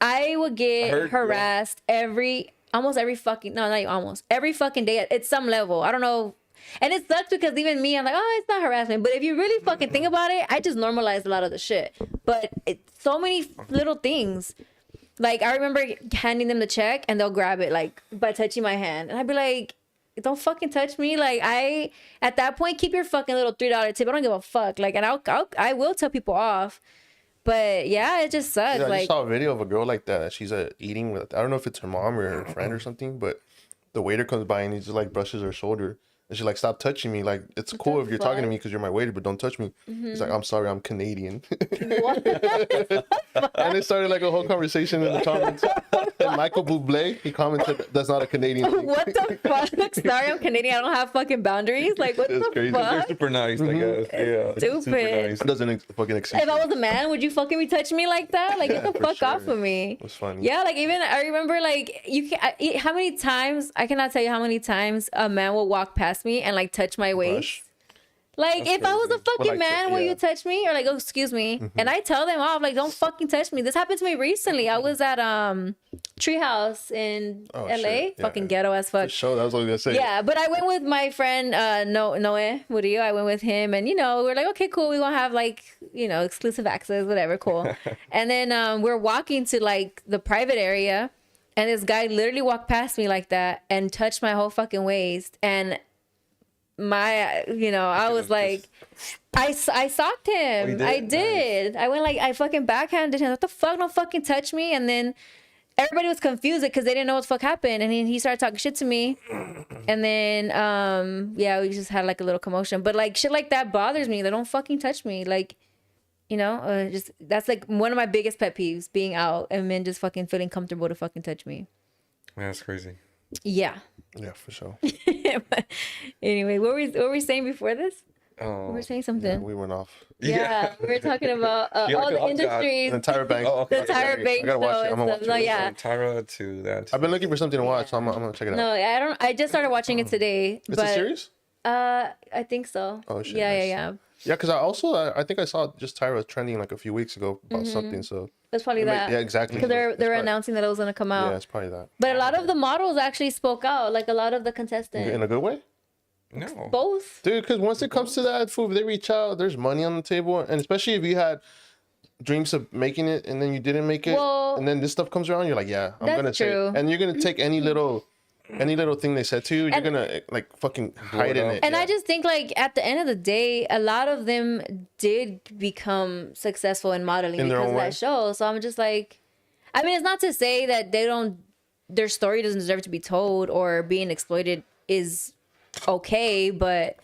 I would get harassed almost every fucking every fucking day at some level. I don't know. And it sucks because even me, I'm like, oh, it's not harassment. But if you really fucking think about it, I just normalized a lot of the shit. But so many little things. Like, I remember handing them the check and they'll grab it, like, by touching my hand. And I'd be like, don't fucking touch me. Like, at that point, keep your fucking little $3 tip. I don't give a fuck. Like, and I will tell people off. But yeah, it just sucks. Yeah, I like, just saw a video of a girl like that. She's eating with, I don't know if it's her mom or her friend or something, but the waiter comes by and he just like brushes her shoulder. And she's like, stop touching me. Like, it's cool if you're talking to me because you're my waiter, but don't touch me. He's like, I'm sorry, I'm Canadian. What? And it started like a whole conversation in the comments. And Michael Bublé, he commented, that's not a Canadian thing. What the fuck? Sorry, I'm Canadian. I don't have fucking boundaries. Like, what That's the crazy. They're fuck? super nice, I guess. Yeah. Stupid. Super nice. It doesn't fucking exist. If I was a man, would you fucking be touching me like that? Like, get the for fuck sure. off of me. It was funny. Yeah, like, even I remember, like, how many times, I cannot tell you how many times a man will walk past me and, like, touch my waist. Brush. Like, if I was a fucking like, man, will you touch me? Or, like, oh, excuse me. And I tell them off, like, don't fucking touch me. This happened to me recently. I was at Treehouse in LA. Shit. Yeah. Fucking ghetto as fuck. For sure, that was what I was gonna say. Yeah, but I went with my friend Noe Murillo. I went with him, and we're like, okay, cool. We gonna have like exclusive access, whatever, cool. And then we're walking to like the private area, and this guy literally walked past me like that and touched my whole fucking waist, and I was like, I socked him. did? I did. I went like, I fucking backhanded him. What the fuck? Don't fucking touch me. And then everybody was confused because they didn't know what the fuck happened. And then he started talking shit to me. And then, we just had like a little commotion. But like shit like that bothers me. They don't fucking touch me. Like, just that's like one of my biggest pet peeves, being out and men just fucking feeling comfortable to fucking touch me. Man, that's crazy. Yeah. Yeah, for sure. But anyway, what were we saying before this? Oh, We were saying something. Yeah, we went off. Yeah, we were talking about all like the a industries, The Tyra Banks. Oh, okay. the Tyra Banks I gotta watch show it. I'm and gonna stuff. watch No, it. yeah. From Tyra to that. I've been looking for something to watch, so I'm gonna check it out. No, I just started watching it today. It's but, a series? I think so. Oh, shit, Yeah, nice. yeah. Yeah, because I think I saw just Tyra trending like a few weeks ago about something. So It's probably that. yeah, exactly. Because they're It's probably- announcing that it was gonna come out. Yeah, it's probably that. But a lot of the models actually spoke out. Like a lot of the contestants. In a good way, No. Both. dude. Because once it comes to that food, they reach out. There's money on the table, and especially if you had dreams of making it and then you didn't make it, Well, and then this stuff comes around, you're like, yeah, I'm that's gonna say true. it. And you're gonna take any little thing they said to you, you're gonna like fucking hide in up. it. And yeah. I just think like at the end of the day, a lot of them did become successful in modeling In their because own of way. that show. So I'm just like, I mean, it's not to say that their story doesn't deserve to be told or being exploited is okay, but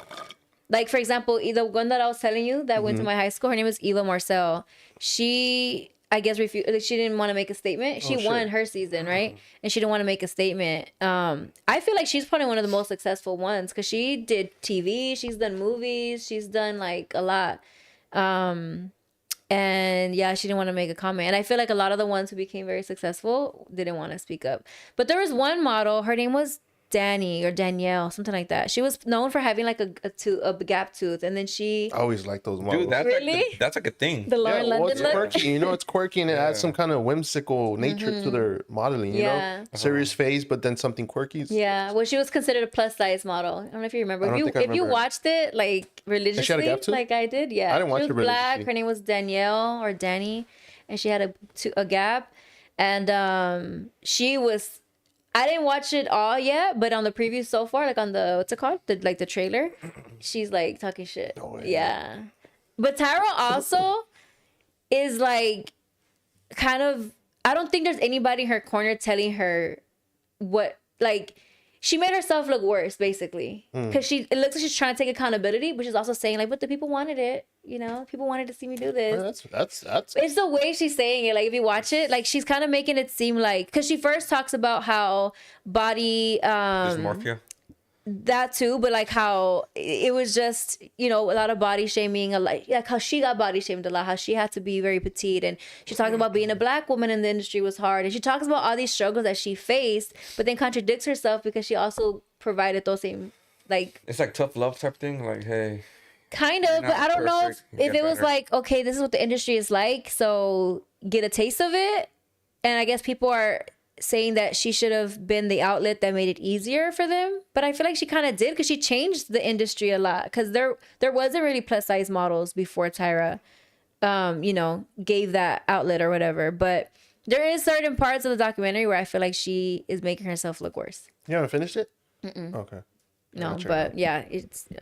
like for example, the one that I was telling you that went to my high school, her name was Ela Marcel. She, I guess, refused. Like, she didn't want to make a statement. She won shit. her season, right? And she didn't want to make a statement. I feel like she's probably one of the most successful ones because she did TV, she's done movies, she's done like a lot. And yeah, she didn't want to make a comment. And I feel like a lot of the ones who became very successful didn't want to speak up. But there was one model, her name was Danny or Danielle, something like that. She was known for having like a gap tooth, and then she I always like those models. Dude, that's Really? like that's like a thing. the Lauren well, London it's look. quirky. It's quirky and it adds some kind of whimsical nature to their modeling. You Yeah. know, serious face, but then something quirky. Yeah, well, she was considered a plus size model. I don't know if you remember. I don't think I If you remember. watched it like religiously, gap tooth? like I did, yeah. I didn't watch she it was black. religiously. Her name was Danielle or Danny, and she had a gap, and she was. I didn't watch it all yet, but on the preview so far, like on the what's it called, the trailer, she's like talking shit. No way. Yeah, but Tyra also is like kind of. I don't think there's anybody in her corner telling her what like. She made herself look worse, basically, because it looks like she's trying to take accountability, but she's also saying like, "But the people wanted it, people wanted to see me do this." That's It's the way she's saying it. Like if you watch it, like she's kind of making it seem like, because she first talks about how body Dysmorphia. that too, but like how it was just a lot of body shaming, like how she got body shamed a lot, how she had to be very petite, and she talked about being a black woman in the industry was hard, and she talks about all these struggles that she faced, but then contradicts herself because she also provided those same like It's like tough love type thing. Like, hey, kind you're of, but not I don't know perfect, you if get it was better. like, okay, this is what the industry is like, so get a taste of it. And I guess people are saying that she should have been the outlet that made it easier for them. But I feel like she kind of did, because she changed the industry a lot. Because there wasn't really plus size models before Tyra, gave that outlet or whatever. But there is certain parts of the documentary where I feel like she is making herself look worse. You haven't finished it? Okay. No, I'll check it but out. yeah,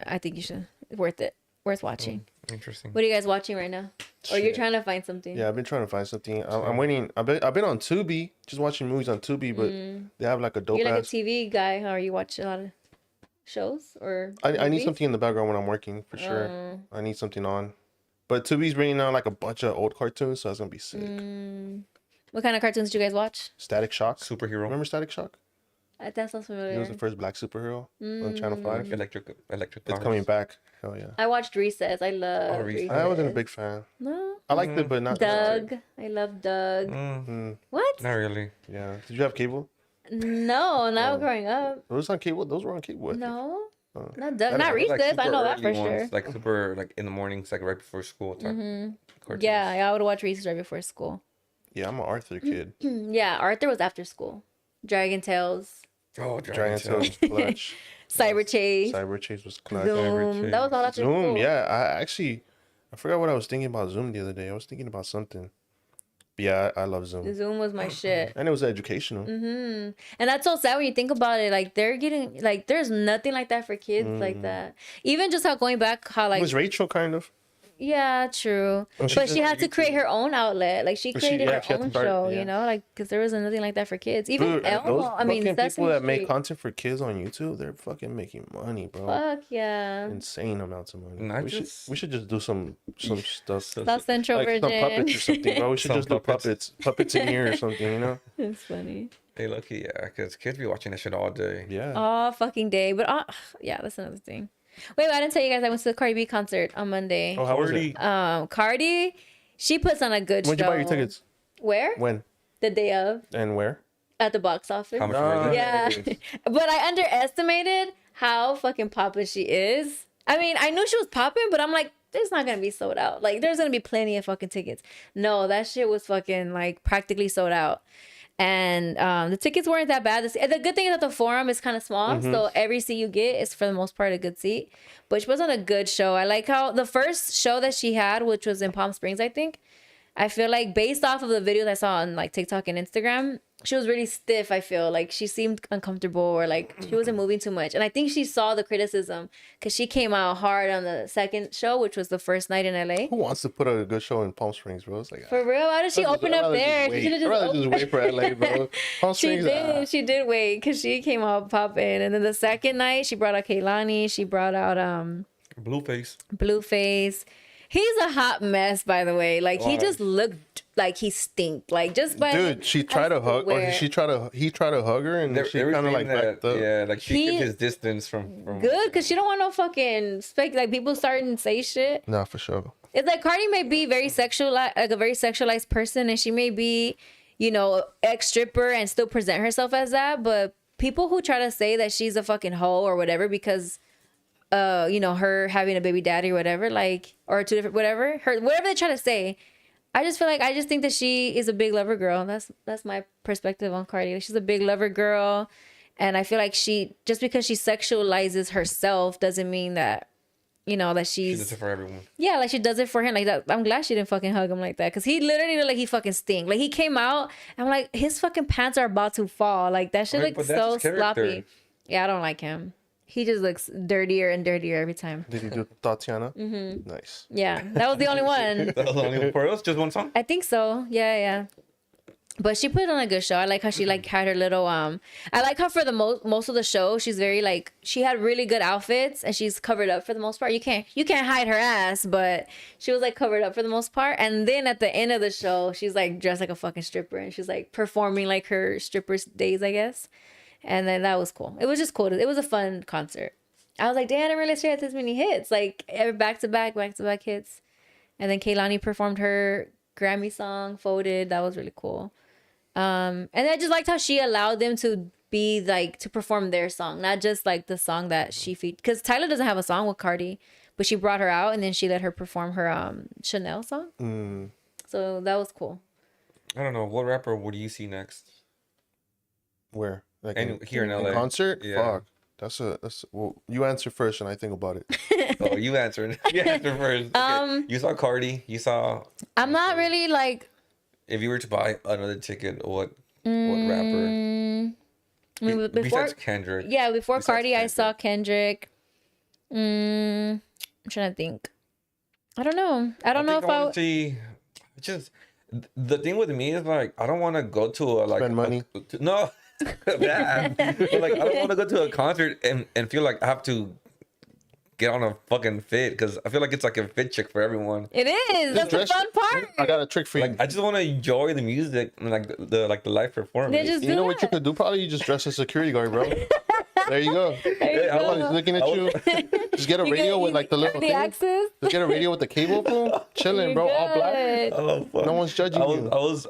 I think you should. Worth watching. Interesting. What are you guys watching right now? Or you're Shit. trying to find something? Yeah, I've been trying to find something. I'm waiting. I've been on Tubi, just watching movies on Tubi, but they have like a dope You're like a ass. TV guy, huh? Or you watch a lot of shows or I need movies? something in the background when I'm working for sure. I need something on. But Tubi's bringing out like a bunch of old cartoons, so that's gonna be sick. What kind of cartoons do you guys watch? Static Shock. Superhero. Remember Static Shock? That sounds He familiar. was the first black superhero on Channel 5. Electric It's cars. coming back. Hell yeah. I watched Recess. I love Oh, Recess. Recess. I wasn't a big fan. No. I liked it, but not. Doug. I love Doug. What? Not really. Yeah. Did you have cable? No, not growing up. Those on cable. Those were on cable. I think. No. Oh. Not Doug. Not Like Recess. I super know that for early sure. ones, like super, like in the mornings, like right before school time. Cartoons. Yeah, I would watch Recess right before school. Yeah, I'm an Arthur kid. Yeah, Arthur was after school. Dragon Tales, Oh, Giant Dragon Tails was clutch. Cyber Chase, Cyber Chase was clutch. Zoom. That was all after Zoom, school. yeah. I forgot what I was thinking about Zoom the other day. I was thinking about something. But yeah, I love Zoom. Zoom was my shit. And it was educational. And that's so sad when you think about it. Like, they're getting, like, there's nothing like that for kids like that. Even just how going back, how, It like, was Rachel, kind of. yeah, true. And she But did she on had to create her own outlet. Like, she She- created yeah, she her had to own start- show, yeah. you know? Like, because there was nothing like that for kids. Even Dude, Elmo, those I mean, fucking people Sesame that make Street. content for kids on YouTube, they're fucking making money, bro. Fuck, yeah. Insane amounts of money. Not we just- should just do some stuff. South Central Like some puppets or Virgin. something, bro. We should Some just do puppets. puppets in here or something, you know? It's funny. Hey, lucky, yeah, because kids be watching that shit all day. Yeah. All fucking day. But, yeah, that's another thing. Wait, I didn't tell you guys I went to the Cardi B concert on Monday. Oh, how was it? Cardi, she puts on a good When'd you show. buy your tickets? Where? When The day of. and where? At the box office. How much was it? Yeah. But I underestimated how fucking poppin' she is. I mean, I knew she was popping, but I'm like, it's not gonna be sold out. Like, there's gonna be plenty of fucking tickets. No, that shit was fucking like practically sold out. And the tickets weren't that bad. The good thing is that the forum is kind of small, so every seat you get is for the most part a good seat. But she was on a good show. I like how the first show that she had, which was in Palm Springs, I think. I feel like based off of the videos I saw on like TikTok and Instagram, she was really stiff. I feel like she seemed uncomfortable or like she wasn't moving too much. And I think she saw the criticism because she came out hard on the second show, which was the first night in LA. Who wants to put a good show in Palm Springs, bro? It's like For real? Why did she open up there? She should have I'd rather just just wait for LA, bro. Palm She Springs. did. She did wait because she came out popping. And then the second night, she brought out Kaylani. She brought out Blueface. Blueface. He's a hot mess, by the way. Like, he Why? just looked like he stinked. Like, just by Dude, she tried to hug, or swear. he tried to hug her, and she They were kind of like saying that, backed up. yeah, like she He- kept his distance from good because she don't want no fucking like people starting to say shit. Nah, for sure. It's like Cardi may be very sexualized, like a very sexualized person, and she may be, ex stripper and still present herself as that. But people who try to say that she's a fucking hoe or whatever because, her having a baby daddy or whatever, like, or two different whatever, whatever they try to say. I just think that she is a big lover girl. That's my perspective on Cardi. She's a big lover girl, and I feel like just because she sexualizes herself doesn't mean that. That She she's does it for everyone. yeah, like she does it for him like that. I'm glad she didn't fucking hug him like that because he literally looked like he fucking stink. Like he came out, I'm like his fucking pants are about to fall. Like that shit Wait, looks but that's so his character. sloppy. Yeah, I don't like him. He just looks dirtier and dirtier every time. Did he do Tatiana? Mm-hmm. Nice. Yeah, that was the only one. That was only for us, just one song. I think so. Yeah. But she put on a good show. I like how she like had her little I like how for the most of the show she's very like she had really good outfits and she's covered up for the most part. You can't hide her ass, but she was like covered up for the most part. And then at the end of the show, she's like dressed like a fucking stripper and she's like performing like her stripper days, I guess. And then that was cool. It was just cool. It was a fun concert. I was like, damn, I didn't realize she had this many hits. Like back to back hits. And then Kaylani performed her Grammy song, Folded. That was really cool. And I just liked how she allowed them to be like to perform their song, not just like the song that she featured. Because Tyler doesn't have a song with Cardi, but she brought her out and then she let her perform her Chanel song. So that was cool. I don't know what rapper would you see next? Where? Like Here in LA. concert? Yeah. Fuck. Well, you answer first and I think about it. Oh, you answered. You answered first. Okay. You saw Cardi. You saw. I'm not really like. If you were to buy another ticket, what rapper? I mean, before Besides Kendrick. Yeah, before Besides Cardi, I Kendrick. saw Kendrick. I'm trying to think. I don't know. I don't know if I. want to see. Just the thing with me is like I don't want to go to a like Spend money. No, that. But like I don't want to go to a concert and feel like I have to get on a fucking fit because I feel like it's like a fit check for everyone. It is. That's the dress- fun part. I got a trick for you. Like I just want to enjoy the music and like the live performance. They just You do know what you that. could do? Probably you just dress as a security guard, bro. There you go. There you I go. Nobody's looking at you. Just get a radio with like the little the thing. axis. Just get a radio with the cable, boom. Chilling, bro. All black. Good. Oh, fuck. No one's judging I you. was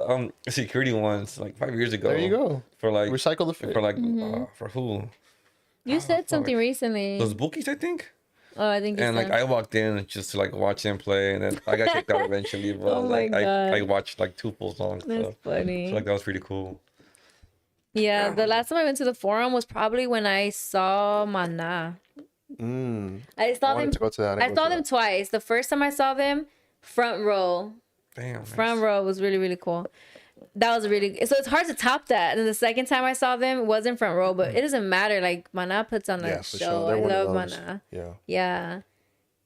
security once like 5 years ago. There you go. For like Recycle the fit. for like for who? You said something recently. Those bookies, I think. Oh, I think. And like I walked in just to like watch him play, and then I got kicked out eventually. But Oh my like God. I watched like 2 full songs. That's So, funny. so like that was pretty cool. Yeah, the last time I went to the Forum was probably when I saw Mana. I saw I them. wanted to go to that. I saw them twice. The first time I saw them, front row. Damn. Front row was really, really cool. That was really so it's hard to top that. And then the second time I saw them, it wasn't front row, but it doesn't matter. Like Mana puts on a Yeah, for show. sure. They're I one of love those. Mana. Yeah. Yeah.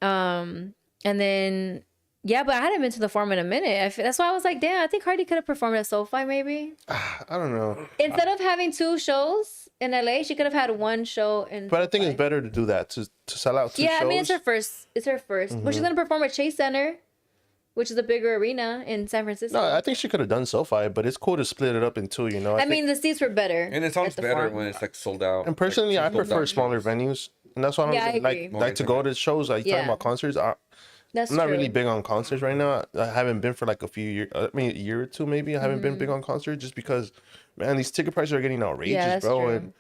And then yeah, but I hadn't been to the Forum in a minute. That's why I was like, damn, I think Cardi could have performed at SoFi maybe. I don't know. Instead of having 2 shows in LA, she could have had 1 show in. But I think SoFi. it's better to do that to sell out 2 Yeah, shows. I mean it's her first. It's her 1st. But she's gonna perform at Chase Center, which is a bigger arena in San Francisco. No, I think she could have done SoFi, but it's cool to split it up in 2. You know. I think- mean the seats were better. And it sounds at the better Forum. when it's like sold out. And personally, like, I sold prefer out smaller shows. venues, and that's why Yeah, I I'm agree. like to go to shows. Like Yeah. talking about concerts. That's I'm not true. really big on concerts right now. I haven't been for like a few years. I mean, a year or 2 maybe. I haven't been big on concerts just because, man, these ticket prices are getting outrageous, Mm-hmm. Yeah, that's bro. true.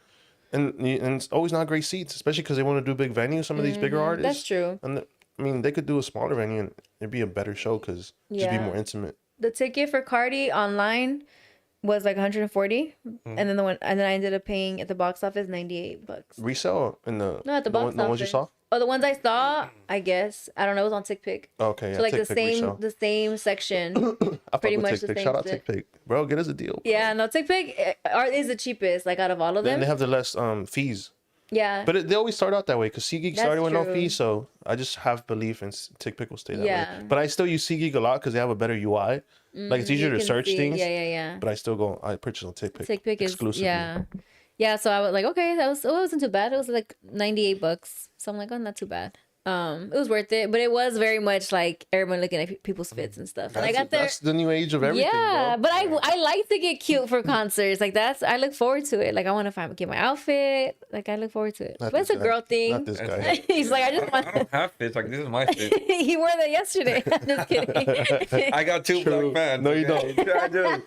And it's always not great seats, especially because they want to do big venues. Some of these bigger artists. That's true. And I mean, they could do a smaller venue and it'd be a better show because just be Yeah. more intimate. The ticket for Cardi online was like 140, and then and then I ended up paying at the box office $98. Resale in the No, at the box the ones you office. saw. Oh, the ones I saw, I guess I don't know. It was on TickPick. Okay, yeah. So like the TickPick resale. same section. I fuck pretty with much the TickPick. same Shout out shit. TickPick, bro. Get us a deal. Yeah, no, TickPick is the cheapest like out of all of Then them. they have the less fees. Yeah. But they always start out that way because SeatGeek That's started with no true. fees, so I just have belief in TickPick will stay that Yeah. way. But I still use SeatGeek a lot because they have a better UI. Like it's easier You to can search see- things. Yeah. But I still I purchase on TickPick. TickPick is exclusively. yeah. So I was like, okay, it wasn't too bad. It was like $98. So I'm like, oh, not too bad. It was worth it, but it was very much like everyone looking at people's fits and stuff. And I got there. That's the new age of everything. Yeah, bro. but I like to get cute for concerts. Like I look forward to it. Like I want to get my outfit. Like I look forward to it. Not But it's this a guy. girl thing. Not this guy. He's like, I just I want. don't have fits. Like this is my fit. He wore that yesterday. I'm just kidding. I got 2 True. black pants. No, you okay? don't. I do.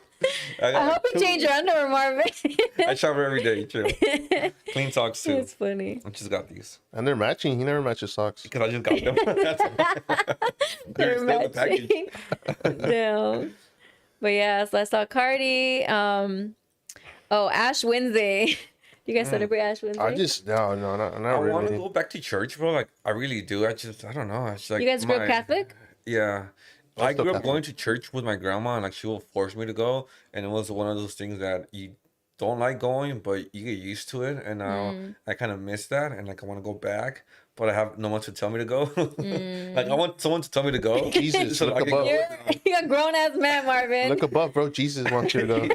I hope you change your underwear, Marvin. I shower every day. True. Clean socks too. It's funny. I just got these And they're matching. He never matches socks. because I just got them. They're still in the package. matching. Damn. But yeah, so I saw Cardi. Ash Wednesday. You guys celebrate Ash Wednesday? I just not I want to really. go back to church, bro. Like I really do. I don't know. It's like You guys grew up Catholic? Yeah. I'm I still grew up Catholic. going to church with my grandma, and like she will force me to go, and it was one of those things that you don't like going, but you get used to it, and now I kind of miss that, and like I want to go back, but I have no one to tell me to go. Like I want someone to tell me to go. Jesus, so look I can above. go. You're a grown ass man, Marvin. Look above, bro. Jesus wants you to go.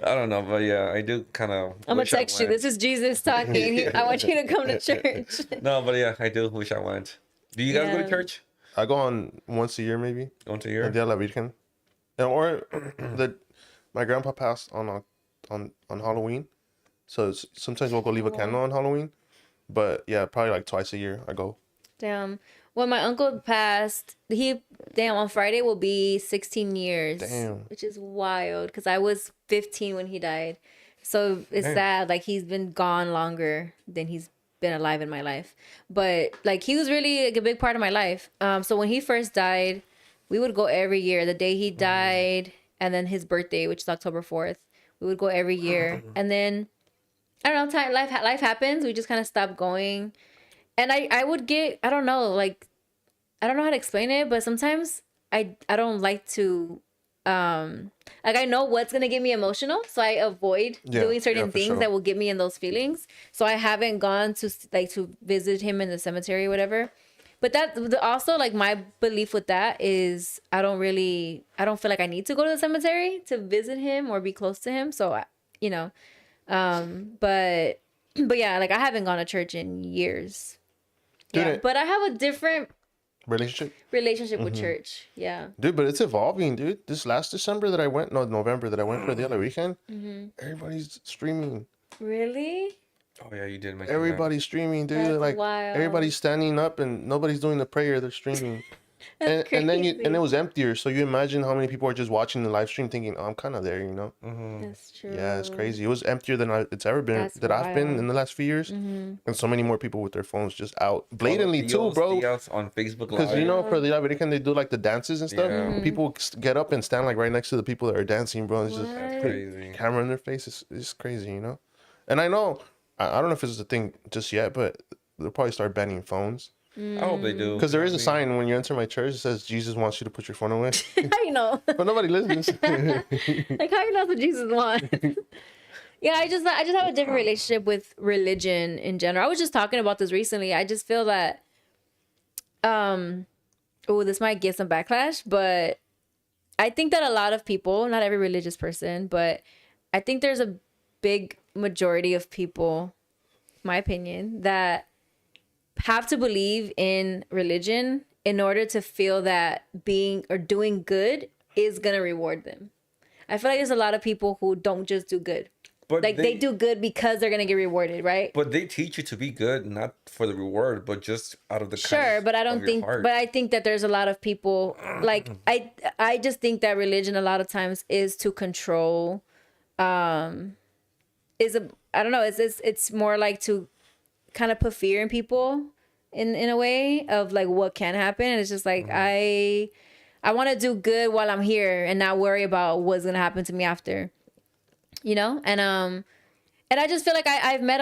I don't know, but yeah, I do kind of. I'm gonna text you. This is Jesus talking. I want you to come to church. No, but yeah, I do wish I went. Do you guys go Yeah. to church I go on once a year, maybe. once a El year? Dia de la Virgen. Or my grandpa passed on Halloween, so sometimes we'll go leave a candle on Halloween. But yeah, probably like twice a year I go. Damn. When my uncle passed, on Friday will be 16 years. Damn. Which is wild because I was 15 when he died. So it's Damn. sad. Like he's been gone longer than he's been alive in my life. But like he was really like, a big part of my life. So when he first died, we would go every year. The day he died, and then his birthday, which is October 4th, we would go every year. And then I don't know, life happens. We just kind of stopped going. And I would get, I don't know, like I don't know how to explain it, but sometimes I don't like to like I know what's gonna get me emotional, so I avoid doing certain for things sure. that will get me in those feelings. So I haven't gone to like to visit him in the cemetery or whatever. But that also like my belief with that is I don't feel like I need to go to the cemetery to visit him or be close to him. So you know, but yeah, like I haven't gone to church in years. Dude, Yeah, but I have a different relationship. with church. Yeah. Dude, but it's evolving, dude. This last December that I went, no, November that I went for the other weekend, everybody's streaming. Really? Oh yeah, you did mention Everybody's streaming, dude. That's Like wild. everybody's standing up and nobody's doing the prayer. They're streaming. That's and then crazy. it was emptier. So you imagine how many people are just watching the live stream, thinking, "Oh, I'm kind of there," you know? That's true. Yeah, it's crazy. It was emptier than it's ever been That's that I've been wild. in the last few years, and so many more people with their phones just out that. blatantly too, bro. On Facebook Because Live. you know, for the American, they do like the dances and stuff. Yeah. People get up and stand like right next to the people that are dancing, bro. It's just That's What? crazy. camera in their face. It's crazy, you know. And I know, I don't know if it's a thing just yet, but they'll probably start banning phones. I hope they do. Because there is a I mean, sign when you enter my church that says Jesus wants you to put your phone away, How you know? but nobody listens. Like how you know what Jesus wants? Yeah, I just have a different relationship with religion in general. I was just talking about this recently. I just feel that oh, this might get some backlash, but I think that a lot of people, not every religious person, but I think there's a big majority of people, my opinion, that have to believe in religion in order to feel that being or doing good is gonna reward them. I feel like there's a lot of people who don't just do good. but Like they do good because they're gonna get rewarded, right? But they teach you to be good, not for the reward, but just out of the Sure, kindness but I of don't your think heart. but I think that there's a lot of people like I just think that religion a lot of times is to control is a I don't know, it's more like to kind of put fear in people in a way of like what can happen. And it's just like I want to do good while I'm here and not worry about what's gonna happen to me after, you know. And I just feel like I've met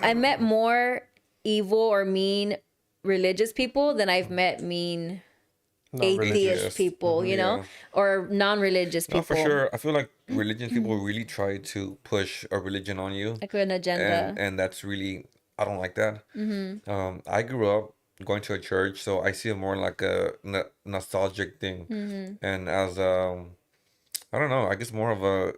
I met more evil or mean religious people than I've met mean Non-religious. atheist people, you know, Yeah. or non-religious people. No, for sure. I feel like religious people really try to push a religion on you, Like an agenda. and that's really I don't like that. I grew up going to a church, so I see it more like a nostalgic thing, and as I don't know, I guess more of a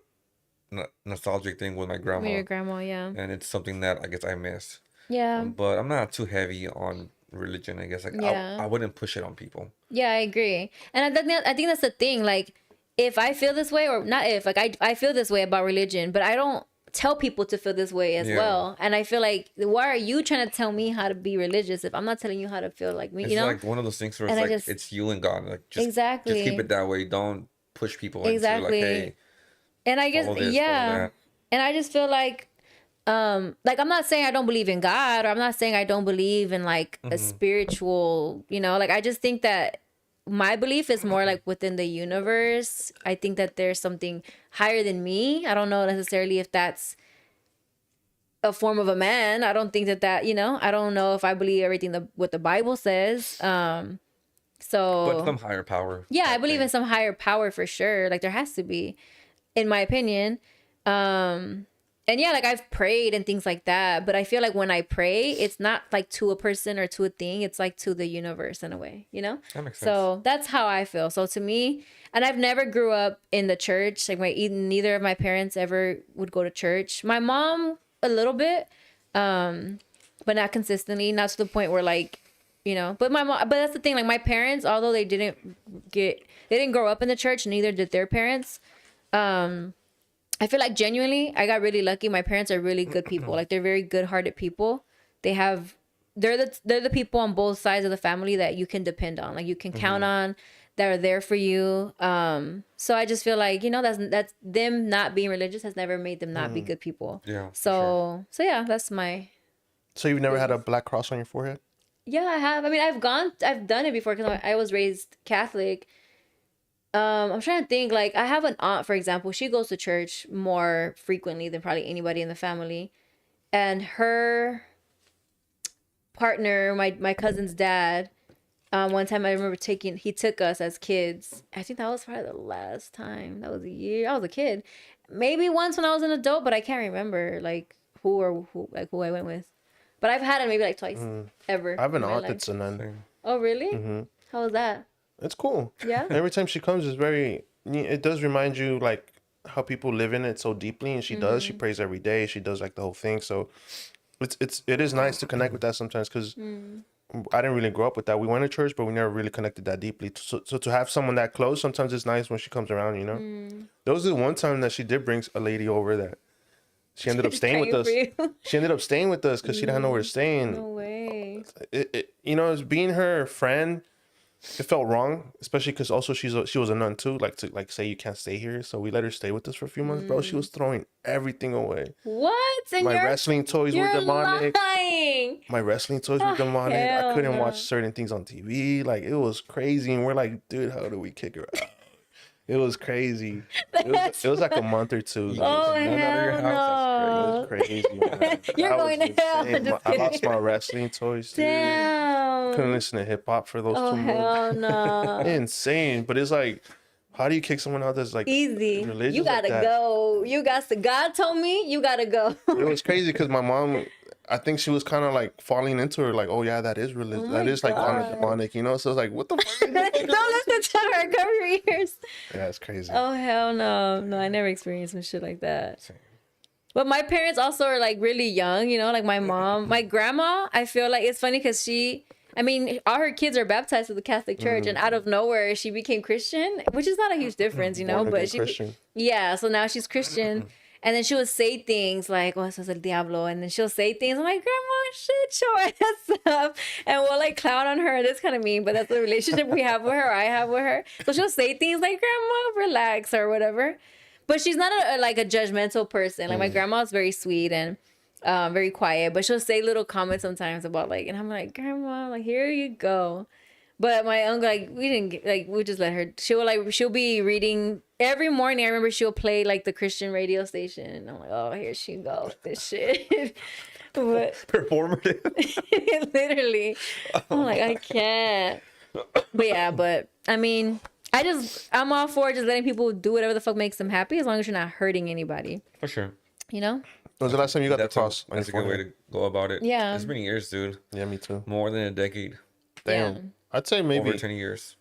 nostalgic thing with my With grandma, your grandma, yeah. and it's something that I guess I miss. Yeah. But I'm not too heavy on religion. I guess like Yeah. I wouldn't push it on people. Yeah, I agree. And I think that's the thing. Like, if I feel this way, or not if, like, I feel this way about religion, but I don't tell people to feel this way as Yeah. well. And I feel like, why are you trying to tell me how to be religious if I'm not telling you how to feel like me, It's you know? like one of those things where it's And I like just- it's you and God. Like just Exactly. keep it that way. Don't push people Exactly. into like, hey, And I guess, follow this, follow yeah. that. And I just feel like I'm not saying I don't believe in God, or I'm not saying I don't believe in like a spiritual, you know, like I just think that my belief is more like within the universe. I think that there's something higher than me. I don't know necessarily if that's a form of a man. I don't think that, you know, I don't know if I believe everything what the Bible says. So But some higher power. yeah, I type believe thing. in some higher power for sure. Like there has to be, in my opinion. And yeah, like I've prayed and things like that, but I feel like when I pray, it's not like to a person or to a thing. It's like to the universe in a way, you know? That makes sense. So that's how I feel. So to me, and I've never grew up in the church. Like neither of my parents ever would go to church. My mom a little bit, but not consistently, not to the point where like, you know, but that's the thing. Like my parents, although they didn't grow up in the church, neither did their parents. I feel like genuinely, I got really lucky. My parents are really good people. Like they're very good-hearted people. They're the people on both sides of the family that you can depend on. Like you can count on. that are there for you. So I just feel like, you know, that's them not being religious has never made them not be good people. Yeah, for So yeah, that's my. So you've never had a black cross on your forehead? Yeah, I have. I mean, I've done it before because I was raised Catholic. I'm trying to think. Like, I have an aunt, for example. She goes to church more frequently than probably anybody in the family, and her partner, my cousin's dad. One time I remember he took us as kids. I think that was probably the last time. That was a year. I was a kid. Maybe once when I was an adult, but I can't remember like who I went with. But I've had it maybe like twice ever. I have an in my aunt life. that's a nun. Oh really? How was that? It's cool. Yeah? Every time she comes, it does remind you like how people live in it so deeply, and she does. She prays every day. She does like the whole thing. So it is nice to connect with that sometimes because I didn't really grow up with that. We went to church, but we never really connected that deeply. So to have someone that close, sometimes it's nice when she comes around, you know? There was the one time that she did bring a lady over that she ended up staying with us. She ended up staying with us because she didn't have nowhere to stay. No way. You know, as being her friend, it felt wrong, especially because also she was a nun too. Like to say you can't stay here, so we let her stay with us for a few months. Bro, she was throwing everything away. What? And My wrestling toys were demonic. Lying. My wrestling toys were demonic. I couldn't watch certain things on TV. Like it was crazy, and we're like, dude, how do we kick her out? It was crazy. It was like a month or two. Oh hell no! It was crazy. Man. You're going to hell. I lost my wrestling toys. Dude. Damn. Couldn't listen to hip hop for those 2 months. Hell no. Insane. But it's like, how do you kick someone out that's like easy? religious? You gotta like go. You got to. God told me you gotta go. It was crazy because my mom, I think she was kind of like falling into her, like, oh yeah, that is religious. That is like kind of demonic, you know? So it's like, what the fuck? Don't listen to her. Cover your ears. Yeah, it's crazy. Oh hell no. No, I never experienced some shit like that. But my parents also are like really young, you know, like my mom, my grandma, I feel like it's funny because all her kids are baptized with the Catholic Church, and out of nowhere she became Christian, which is not a huge difference, you know, but so now she's Christian. And then she would say things like, oh, eso es el diablo. And then she'll say things. I'm like, Grandma, shit, show ass up. And we'll like clown on her. That's kind of mean, but that's the relationship we have with her, or I have with her. So she'll say things like, Grandma, relax, or whatever. But she's not a judgmental person. Like my grandma's very sweet and very quiet. But she'll say little comments sometimes about like, and I'm like, Grandma, like, here you go. But my uncle, like, we just let her. She'll be reading every morning. I remember she'll play like the Christian radio station, and I'm like, oh, here she goes, this shit. But Performative. literally, I'm like, I can't. But yeah, I mean, I'm all for just letting people do whatever the fuck makes them happy, as long as you're not hurting anybody. For sure. You know. When was the last time you got the cross? That's a good way to go about it. Yeah. It's been years, dude. Yeah, me too. More than a decade. Damn. Yeah. I'd say maybe Over 20 years.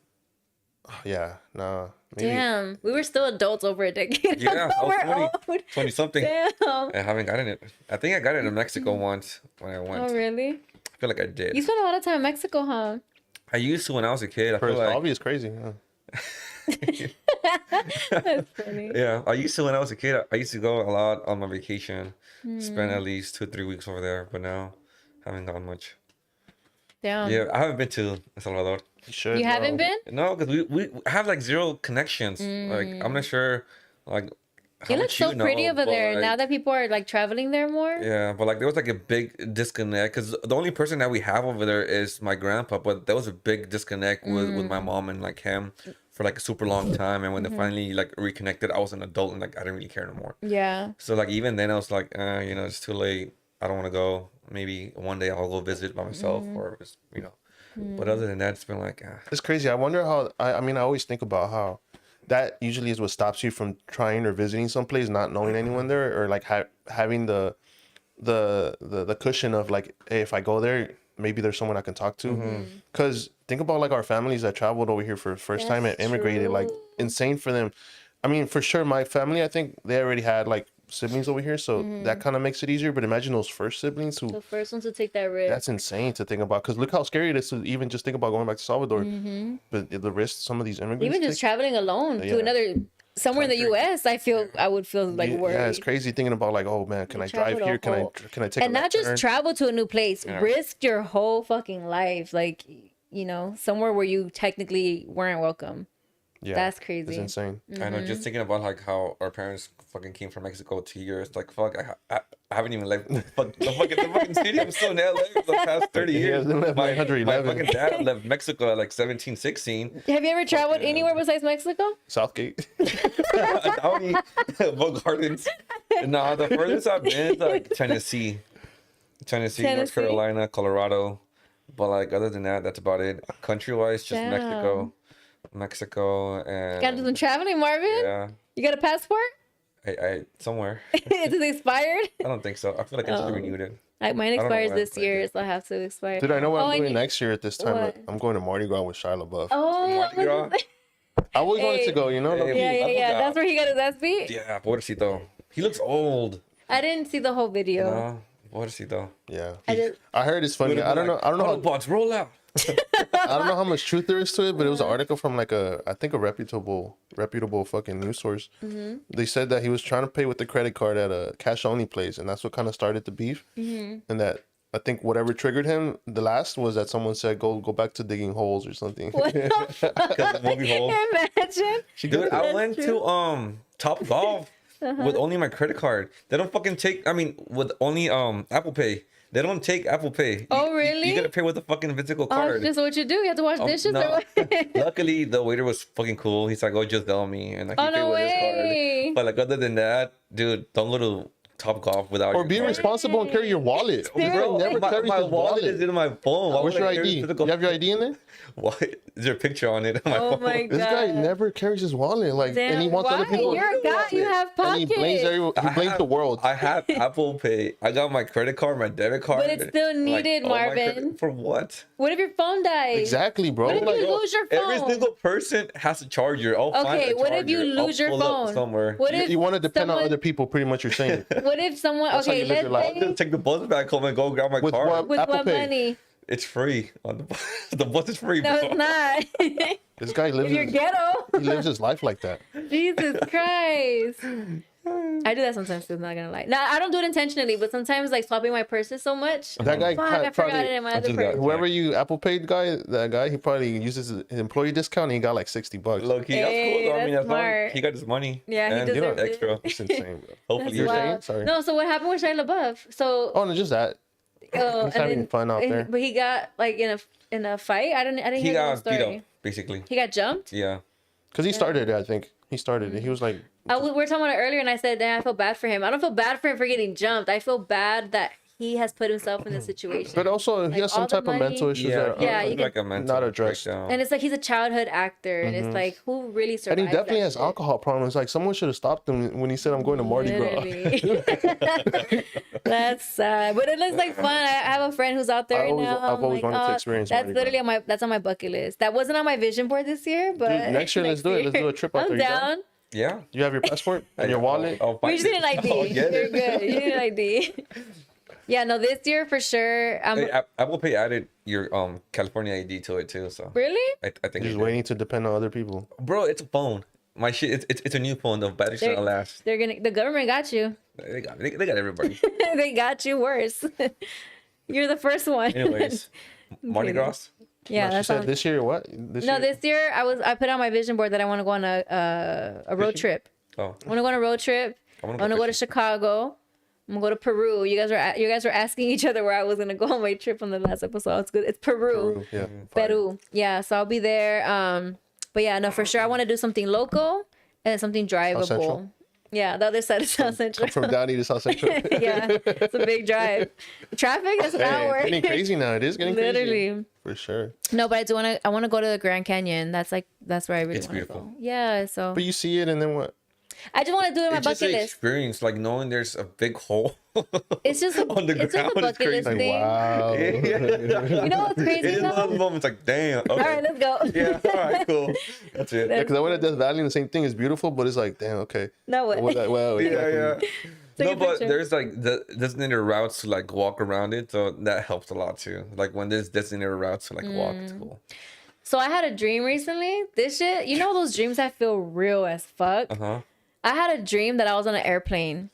Yeah, nah. Maybe. Damn, we were still adults over a decade. Yeah, I was 20, old. 20 something. Damn. I haven't gotten it. I think I got it in Mexico once when I went. Oh, really? I feel like I did. You spent a lot of time in Mexico, huh? I used to when I was a kid. I feel First, like obvious crazy. Yeah. That's funny. Yeah, I used to when I was a kid. I used to go a lot on my vacation. Spend at least 2-3 weeks over there. But now, I haven't gone much. Damn. Yeah, I haven't been to El Salvador. You should. You haven't been? No, because we have like zero connections. Like I'm not sure. Like how It looks much so you know, pretty over but, there like, now that people are like traveling there more. Yeah, but like there was like a big disconnect because the only person that we have over there is my grandpa. But there was a big disconnect with my mom and like him for like a super long time. And when they finally like reconnected, I was an adult and like I didn't really care no more. Yeah. So like even then I was like, you know, it's too late. I don't want to go. Maybe one day I'll go visit by myself or just, you know. But other than that, it's been like. It's crazy. I wonder how. I mean, I always think about how that usually is what stops you from trying or visiting someplace, not knowing anyone there, or like having the cushion of like, hey, if I go there, maybe there's someone I can talk to. Because think about like our families that traveled over here for the first time and immigrated, true. like insane for them. I mean, for sure, my family, I think they already had like siblings over here, so that kind of makes it easier. But imagine those first siblings who. The first one to take that risk. That's insane to think about, because look how scary it is to even just think about going back to Salvador. But the risk some of these immigrants Even just take, traveling alone to another somewhere in the U.S., I would feel like worried. Yeah, it's crazy thinking about like, oh man, can I drive here? Can I take and a not just turn? travel to a new place, risk your whole fucking life. Like somewhere where you technically weren't welcome. Yeah, That's it's crazy. insane. I know, just thinking about like how our parents fucking came from Mexico 2 years. Like, fuck, I haven't even left the fucking city. I'm still in LA for the past 30 He years. hasn't left My 111. fucking dad left Mexico at like 17, 16. Have you ever traveled anywhere besides Mexico? Southgate. Downey, Bow Gardens. No, the furthest I've been is like Tennessee, North Tennessee? Carolina, Colorado. But like other than that, that's about it. Country wise, just Damn. Mexico, and Gotta do some traveling, Marvin. yeah, You got a passport? I somewhere. Is it expired? I don't think so. I feel like I just renewed it. Like mine don't know expires why, this but I year, did. so I have to expire. Dude, I know what I'm and doing next year at this time. What? I'm going to Mardi Gras with Shia LaBeouf. Oh, Mardi Gras? I always wanted Hey. to go, you know? Hey. low-key. yeah. forgot. That's where he got his ass beat. Yeah, pobrecito. He looks old. I didn't see the whole video. No, pobrecito. Yeah. I just, I heard it's funny. I don't know Autobots, roll out. I don't know how much truth there is to it, but it was an article from like I think a reputable fucking news source. They said that he was trying to pay with the credit card at a cash only place, and that's what kind of started the beef. And that I think whatever triggered him the last was that someone said go back to digging holes or something. what the fuck? the movie hole. Imagine. Dude, I That's went true. to Top Golf with only my credit card. They don't fucking take. I mean, with only Apple Pay. They don't take Apple Pay. Oh, really? You gotta pay with a fucking physical Oh, card. just what you do? You have to wash dishes no. or what? Luckily, the waiter was fucking cool. He's like, "Oh, just tell me," and like, he Oh, paid no with his way. card. But like, other than that, dude, don't go to Top Golf without Or your be card. responsible and carry your wallet. This guy Bro, never my carries his wallet is in my phone. Why Where's would your I carry ID? physical- You have your ID in there? What? Is there a picture on it? On my Oh phone? my This guy God. never carries his wallet. Like, Damn, and he wants other why? people. You're a guy. You have And he blames pockets. he blames the world. I have Apple Pay. I got my credit card, my debit card. But it's still needed, all my Marvin. credit- For what? What if your phone dies? Exactly, bro. What if Like, you lose your Every phone? single person has a charger. I'll find Okay, a what if you charger. I'll lose your pull up phone? somewhere? What if you want to depend on someone- other people, pretty much you're saying. What if someone? That's how Okay, you live your life. let's I'll just take the bus back home and go grab my With card. what? with Apple what Pay. money? It's free on the bus. The bus is free. No, bro. it's not. This guy lives You're his, ghetto. he lives his life like that. Jesus Christ. I do that sometimes too, I'm not gonna lie. Now I don't do it intentionally, but sometimes like swapping my purses so much. That guy Fuck, I forgot probably it in my I other just got- purse. whoever you Apple paid guy, that guy, he probably uses his employee discount and he got like $60. Low key, that's Hey, cool. Though. I mean, that's that's smart. not, he got his money. Yeah, he and deserves it. extra. It's insane, bro. Hopefully, That's You're you're saying? wild. Sorry. No, so what happened with Shia LaBeouf? So Oh, no, just that. and having fun out there. But he got like in a fight. I didn't he hear the whole got beat story. up basically. He got jumped. Yeah. Because he started it, I think. He started it. He was like, We were talking about it earlier, and I said, "Damn, I feel bad for him. I don't feel bad for him for getting jumped. I feel bad that he has put himself in this situation." but also he Like, has some all the type of mental money- issues Yeah. that Yeah, you like could- a mental not addressed. breakdown. And it's like he's a childhood actor, and it's like who really and survived? he definitely that has shit? alcohol problems. Like someone should have stopped him when he said, "I'm going to Mardi Gras." Literally. That's sad, but it looks like fun. I have a friend who's out there I've right always- now. I've always I'm wanted to oh, experience That's Mardi Gras. literally on my bucket list. That wasn't on my vision board this year, but Dude, next year, let's do it. Let's do a trip out I'm there. You down? down. Yeah. You have your passport and your wallet. I'll We find just need it. an ID. I'll get You're it. good. You need an ID. Yeah, no, this year for sure. Hey, Apple Pay added your California ID to it too, so Really? I think You're they just did. waiting to depend on other people. Bro, it's a phone. My shit, it's a new phone. The battery's They're- gonna last. The government got you. They got everybody. They got you worse. You're the first one. Anyways, Mardi kidding. Gras. Yeah, She that's said on. this year what? This No, year? this year I put on my vision board that I want to go on a road Fishing? trip. Oh, I want to go on a road trip. I I wanna want to go to fishing. Chicago. I'm gonna go to Peru. You guys were asking each other where I was gonna go on my trip on the last episode. It's good. It's Peru. Peru, yeah. fire. Peru. Yeah, so I'll be there. But yeah, no, for sure I want to do something local and something drivable. Central? Yeah, the other side of South Central. From Downey to South Central. Yeah, it's a big drive. Traffic, that's an Hey, hour. it's getting crazy now. It is getting crazy. Literally. For sure. No, but I want to go to the Grand Canyon. That's where I really It's want to beautiful. go. Yeah, so But you see it and then what? I just want to do it on my it's just bucket an list. experience, like knowing there's a big hole. It's just on the it's just a ground is bucket list crazy. Like, thing. wow. You know what's crazy It is though? one of those moments like, damn. Okay. All right, let's go. Yeah. All right. Cool. That's it. Because I went to Death Valley and the same thing is beautiful, but it's like, damn, okay. No way. Well, Yeah. exactly. Yeah. Take No, a but picture. there's like the designated routes to like walk around it, so that helps a lot too. Like when there's designated routes to like walk, it's cool. So I had a dream recently. This shit, you know those dreams that feel real as fuck? Uh huh. I had a dream that I was on an airplane.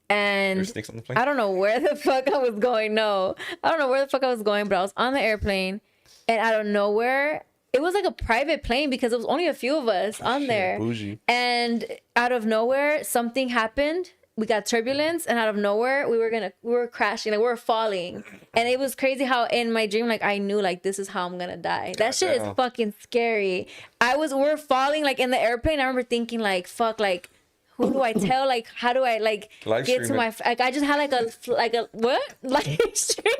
And There's snakes on the plane. I don't know where the fuck I was going. No, I don't know where the fuck I was going, but I was on the airplane and out of nowhere, it was like a private plane because it was only a few of us on there. Bougie. And out of nowhere, something happened. We got turbulence, and out of nowhere, we were crashing, like we were falling. And it was crazy how in my dream, like I knew, like this is how I'm gonna die. That shit is fucking scary. We were falling like in the airplane. I remember thinking, like, fuck, like who do I tell? Like, how do I like Live get to stream my? it. Like, I just had like a what? Live stream.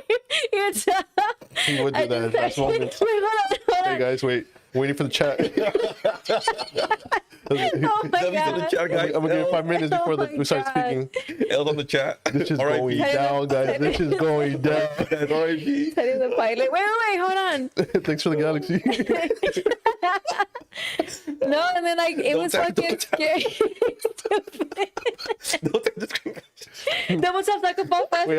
He would do that at last moment. Wait, hold Hey on. guys, waiting for the chat. Oh my W's on the god. chat, guys. I'm gonna give it 5 minutes before Oh my we start God. speaking. L's on the chat. This is R.I.P. going down, guys. This is going down. R.I.P. Teddy the pilot. Wait, hold on. Thanks for the galaxy. No, and then like it was tap- fucking don't tap. scary. Don't take the screen. Double tap like a ball Wait,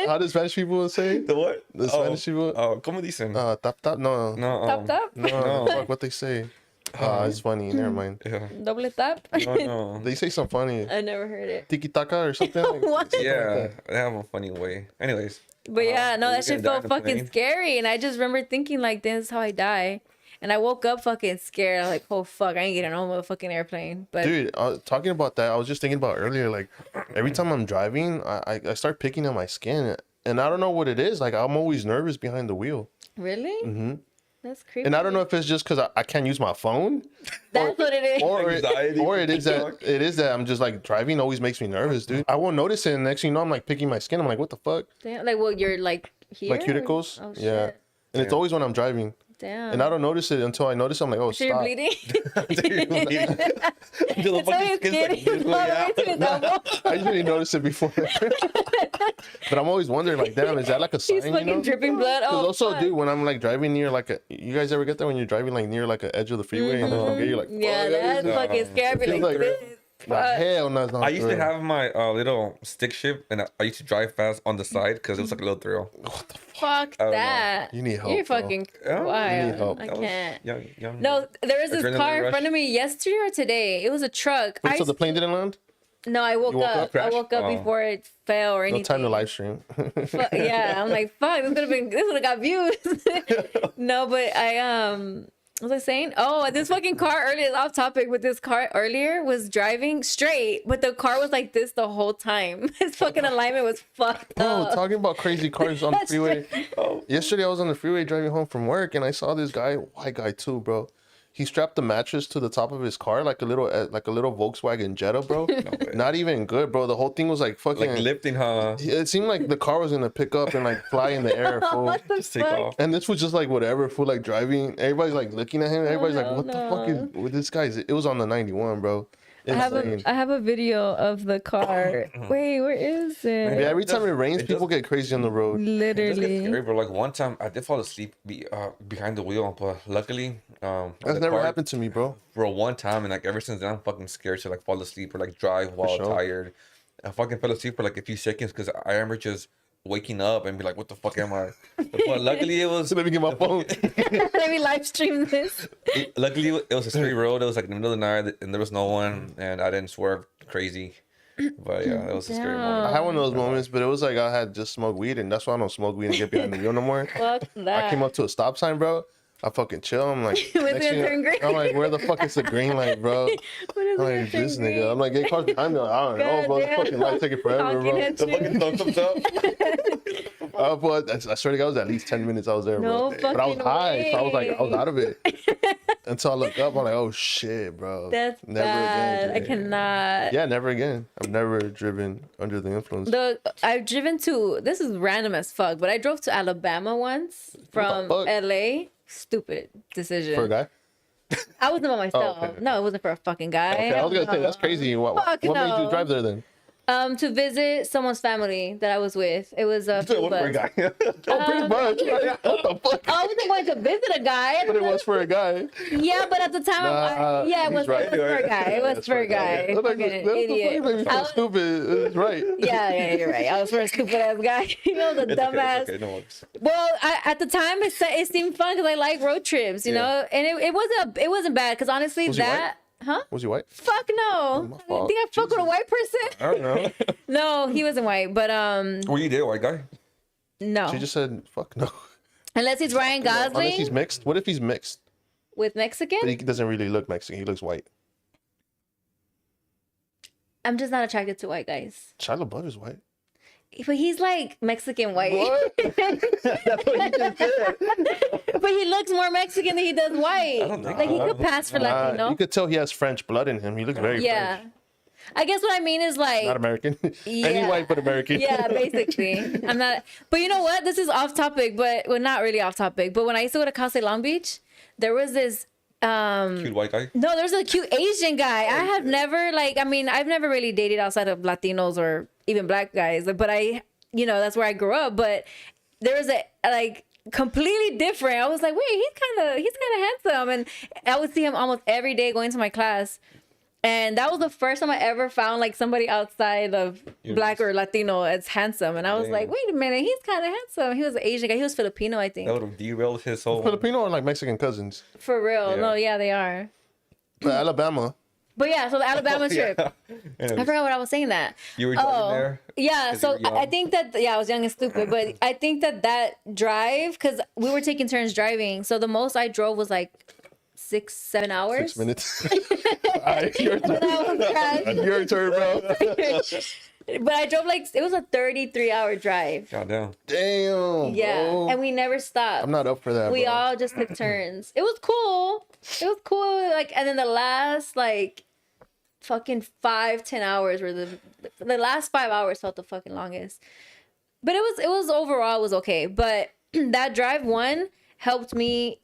how does Spanish people say? The what? The Spanish people? Oh, ¿cómo dicen? Tap tap? No. No. Tap tap. No, fuck what they say. It's funny. Never mind. Yeah. Double tap. No. They say something funny. I never heard it. Tiki taka or something. Like, What? Yeah, they have a funny way. Anyways. But yeah, no, you're that shit gonna die felt in a fucking plane? scary, and I just remember thinking like, this is how I die. And I woke up fucking scared. I'm like, oh fuck, I ain't getting on a fucking airplane. But dude, talking about that, I was just thinking about earlier. Like, every time I'm driving, I start picking at my skin, and I don't know what it is. Like, I'm always nervous behind the wheel. really? Mm-hmm. That's creepy. And I don't know if it's just because I can't use my phone, That's what it is. Anxiety. or it is that I'm just like driving always makes me nervous, dude. I won't notice it, and next thing you know, I'm like picking my skin. I'm like, what the fuck? Damn, like, well, you're like here. Like cuticles? Oh shit. Yeah. And it's always when I'm driving. Damn. And I don't notice it until I notice it. I'm like, oh, So you're stop. bleeding. Until the It's always fucking skin's skinny. like this way out. It's elbow. I usually notice it before. But I'm always wondering, like, damn, is that like a sign, He's you fucking know? dripping blood. Because Oh, also, fuck. dude, when I'm like driving near like you guys ever get that when you're driving like near like an edge of the freeway and then forget you're like, Yeah, fuck, that's No. fucking scary. I'd be feels like, like- this. nah, hell no, it's not I used to thrill. have my little stick shift, and I used to drive fast on the side because it was like a little thrill. Fuck I don't know. that. You need help, You're bro. fucking Yeah, you wild. need help. I That was can't. young. No, there was this Adrenaline car in rush. front of me yesterday or today. It was a truck. Wait, so the plane didn't land? No, I woke woke up. up, I crashed? woke up Oh. before it fell or anything. No time to live stream. Yeah, I'm like, fuck, this would have got views. No, but what was I saying? Oh, this fucking car earlier, off topic, but this car earlier was driving straight, but the car was like this the whole time. His fucking alignment was fucked Bro, up. talking about crazy cars on the That's freeway. Oh. Yesterday I was on the freeway driving home from work and I saw this guy, white guy too, bro. He strapped the mattress to the top of his car like a little Volkswagen Jetta, bro. way. Not even good, bro. The whole thing was like fucking. Like lifting, huh? It seemed like the car was gonna pick up and like fly in the air, fool. What the Just take fuck? off. And this was just like whatever, fool. Like driving, everybody's like looking at him. Everybody's like, hell "What the fuck no. is with this guy?" It was on the 91, bro. I Insane. have a video of the car. Wait, where is it? Yeah, every time it rains, It people does- get crazy on the road. It does get Literally. scary, bro. Like one time, I did fall asleep behind the wheel, but luckily, That's the never car- happened to me, bro. Bro, one time, and like ever since then, I'm fucking scared to like fall asleep or like drive while sure. tired. I fucking fell asleep for like a few seconds because I remember just waking up and be like, "What the fuck am I?" But luckily, it was. So let me get my phone. Let me live stream this. Luckily, it was a straight road. It was like in the middle of the night, and there was no one, and I didn't swerve crazy. But yeah, that was a scary I moment. had one of those moments, but it was like I had just smoked weed, and that's why I don't smoke weed and get behind the wheel no more. Fuck that. I came up to a stop sign, bro. I fucking chill. I'm like, Was next it thing turn green? I'm like, where the fuck is the green light, bro? What is I'm it, like, this turn nigga. green? I'm like, get cars behind me. Like, I don't know, bro. The Goddamn. fucking light taking forever, Honking bro. at The you. fucking thumbs up. But I swear to God, it was at least 10 minutes I was there, No bro. But I was fucking high, so I was like, I was way. out of it. Until I looked up, I'm like, oh shit, bro. That's never bad. again. I dude. cannot. Yeah, never again. I've never driven under the influence. I've driven to, this is random as fuck, but I drove to Alabama once from fuck? LA. Stupid decision. For a guy? I wasn't by myself. Oh, okay. No, it wasn't for a fucking guy. Okay, I was gonna say that's crazy. What Fuck made no. you drive there then? To visit someone's family that I was with. It was a You said it field was for a bus. guy. Oh, pretty much. What the fuck? I wasn't going to visit a guy. But it was for a guy. Yeah, but at the time, Nah, it was, he's right. it was for a guy. It was That's for a guy. That's like, Fucking that's idiot. the fuck? I was- Stupid. It's right. Yeah, you're right. I was for a stupid ass guy. You know, the It's dumbass. okay, no worries. Well, at the time, it seemed fun because I like road trips, you Yeah. know, and it wasn't bad because honestly, Was he that. Huh? Was he white? Fuck no. my I fault. think I fuck with a white person. I don't know. No, he wasn't white, but Were you there, white guy? no. She just said, "Fuck no." Unless he's Ryan Gosling Unless he's mixed. What if he's mixed? with Mexican. But he doesn't really look Mexican. He looks white. I'm just not attracted to white guys. Shia LaBeouf is white. But he's like Mexican white. What? That's what you just said. But he looks more Mexican than he does white. Like he could pass for Latino. You could tell he has French blood in him. He looks very Yeah. French. I guess what I mean is like Not American. Any Yeah. white but American. Yeah, basically. I'm not. But you know what? This is off topic, but well, not really off topic. But when I used to go to Cal State Long Beach, there was this. Cute white guy. No, there's a cute Asian guy. I have never I've never really dated outside of Latinos or even black guys. But that's where I grew up. But there was a completely different. I was like, wait, he's kind of handsome, and I would see him almost every day going to my class. And that was the first time I ever found like somebody outside of black or Latino as handsome. And I was like, wait a minute, he's kind of handsome. He was an Asian guy. He was Filipino, I think. That would have derailed his whole. Filipino are like Mexican cousins. For real. Yeah. No, yeah, they are. But Alabama. But yeah, so the Alabama trip. Anyways, I forgot what I was saying that. you were driving there. Yeah, 'Cause so you were young? I think that, I was young and stupid, but I think that drive, because we were taking turns driving. So the most I drove was like 6-7 hours. 6 minutes. All right, your And then I turn. was crashed. Your turn, bro. But I drove it was a 33-hour drive. Goddamn. Damn. Yeah, bro. and we never stopped. I'm not up for that. We bro. all just took turns. It was cool. And then the last fucking 5-10 hours were the last 5 hours felt the fucking longest. But it was overall it was okay. But that drive helped me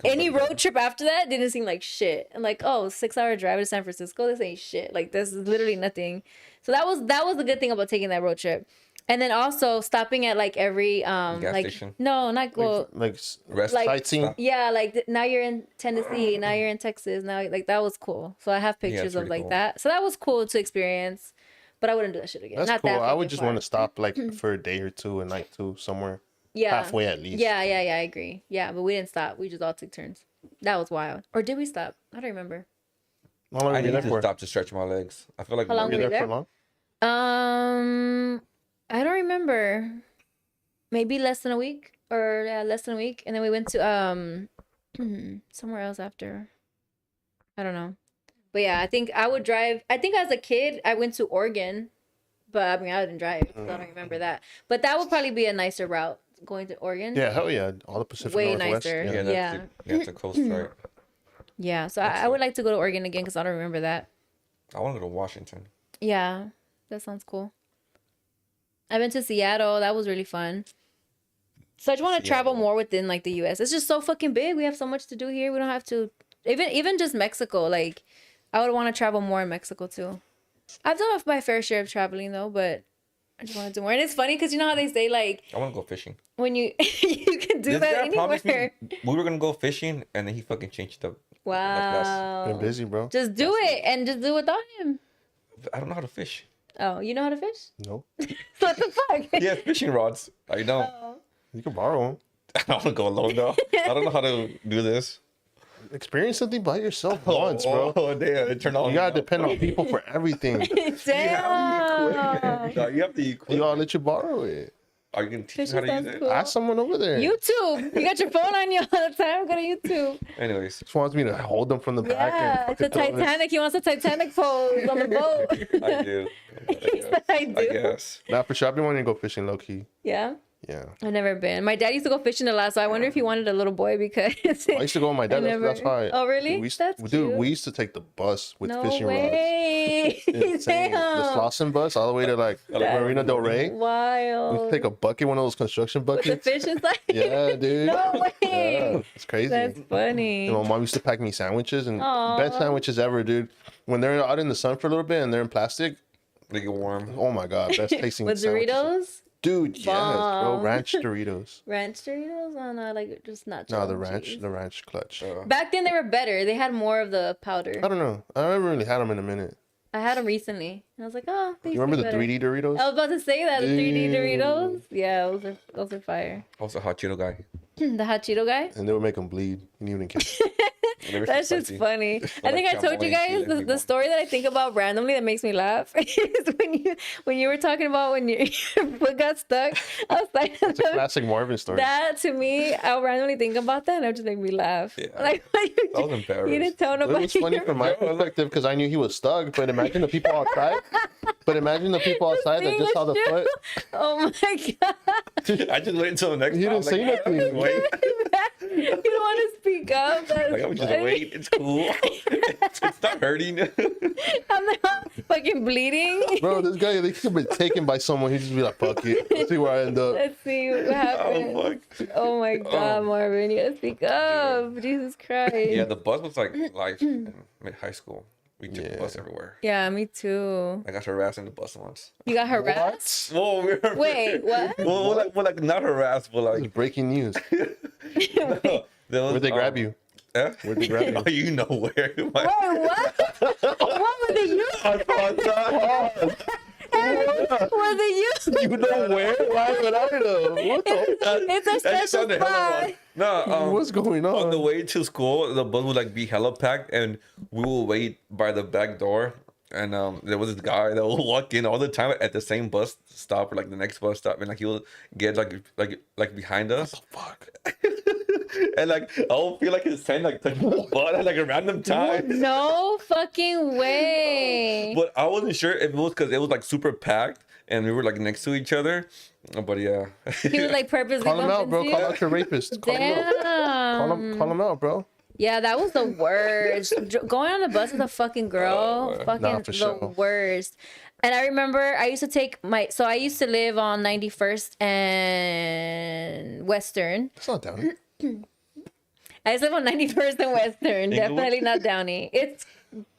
any road trip after that didn't seem like shit. I'm like, 6-hour drive to San Francisco, this ain't shit. Like this is literally nothing. So that was the good thing about taking that road trip. And then also stopping at every Gas station? No, not go Rest. sightseeing. yeah, now you're in Tennessee, now you're in Texas, now that was cool. So I have pictures of pretty cool. that. So that was cool to experience, but I wouldn't do that shit again. That's Not cool. that I would fucking just far. want to stop for a day or two, a night too, somewhere yeah, halfway at least. Yeah, I agree. Yeah, but we didn't stop. We just all took turns. That was wild. Or did we stop? I don't remember. How long were I you need there to for? stop to stretch my legs. I feel like How long Were you were there you for there? long? I don't remember. Maybe less than a week, less than a week, and then we went to somewhere else after. I don't know, but yeah, I think I would drive. I think as a kid I went to Oregon, but I mean I didn't drive, so I don't remember that. But that would probably be a nicer route going to Oregon. Yeah, hell yeah. All the Pacific Way Northwest. nicer. Yeah. yeah, that's a coast, right? Yeah, so I would like to go to Oregon again because I don't remember that. I want to go to Washington. Yeah, that sounds cool. I've been to Seattle. That was really fun. So I just want to travel more within the U.S. It's just so fucking big. We have so much to do here. We don't have to even just Mexico. I would want to travel more in Mexico too. I've done my fair share of traveling though, but I just want to do more. And it's funny because you know how they say I want to go fishing. when you you can do This that guy promised anywhere. me we were gonna go fishing, and then he fucking changed up. Wow. Been busy, bro. Just do it and just do it without him. I don't know how to fish. Oh, you know how to fish? No. What the fuck? He has fishing rods. I don't. You can borrow them. I don't want to go alone though. I don't know how to do this. Experience something by yourself once, bro. Oh damn! It turned out. You gotta depend on people for everything. Damn. No, you have to equip. You gotta let you borrow it. Are you gonna teach Fishing me how to sounds use it? cool. Ask someone over there. YouTube. You got your phone on you all the time. Go to YouTube. Anyways, Just wants me to hold them from the back. Yeah, and it's a fucking throw this- Titanic. He wants a Titanic pose on the boat. I do. I do. I guess. Nah, for sure. I've been wanting to go fishing low key. Yeah. Yeah. I've never been. My dad used to go fishing a lot, so I wonder if he wanted a little boy because I used to go with my dad. That's why. Oh, really? We used, That's dude, cute. we used to take the bus with No fishing rods. way. Insane. The Damn. Slauson bus all the way to Marina Del Rey. We Wild. take a bucket, one of those construction With the buckets. fish inside. Yeah, dude. No way. Yeah, it's crazy. That's funny. And my mom used to pack me sandwiches and Aw. best sandwiches ever, dude. When they're out in the sun for a little bit and they're in plastic, They get warm. oh my god, best tasting With sandwiches. Doritos? Dude, yes, bro. Bomb. Ranch Doritos. Ranch Doritos? Oh, no, just not No, the cheese. ranch clutch. Back then, they were better. They had more of the powder. I don't know. I haven't really had them in a minute. I had them recently. And I was like, oh, they You remember the better. 3D Doritos? I was about to say that. The 3D Dude. Doritos? Yeah, those are fire. I was a hot Cheeto guy. The hot Cheeto guy? And they would make them bleed. You didn't even care. That's just funny. I think I told you guys the story that I think about randomly that makes me laugh is when you were talking about when your foot got stuck outside. It's a classic Marvin story. That to me, I'll randomly think about that and it just make me laugh. Yeah. Like I was embarrassed. you didn't tell nobody. It was funny from my perspective because I knew he was stuck. But imagine the people outside. That just saw the foot. Oh my god! I just wait until the next. He didn't say nothing. Wait. You don't want to speak up. That's Like, I'm just funny. wait. It's cool. It's not hurting. I'm not fucking bleeding. Bro, this guy, he could have been taken by someone. He'd just be like, fuck it. Let's see where I end up. Let's see what happens. Oh fuck. Oh my god, Marvin, you gotta speak up. Jesus Christ. Yeah, the bus was like life in high school. We took the bus everywhere. Yeah, me too. I got harassed in the bus once. You got harassed? Whoa, Wait, what? well, like not harassed, but This is like breaking news. there was, Where'd they grab you? Yeah? Where'd they grab you? Oh, you know where? Wait, what? What were the use? Was it you? You know where? Why would I know? What the? It's a That special sounded hella spot. wrong. No, What's going on? on the way to school, the bus would like be hella packed, and we will wait by the back door. And there was this guy that will walk in all the time at the same bus stop or like the next bus stop, and like he will get like behind us. Fuck. And like I'll feel like his hand like touching my butt at like a random time. No fucking way. But I wasn't sure if it was because it was like super packed and we were like next to each other. But yeah. He was like purposely Call him out, bumping bro. you? Call out your rapist. Call him out. Damn. Call him out, bro. Yeah, that was the worst. Going on the bus with a fucking girl, fucking Nah, for the sure. worst. And I remember I used to take I used to live on 91st and Western. That's not down. I used to live on 91st and Western. Definitely not Downey. It's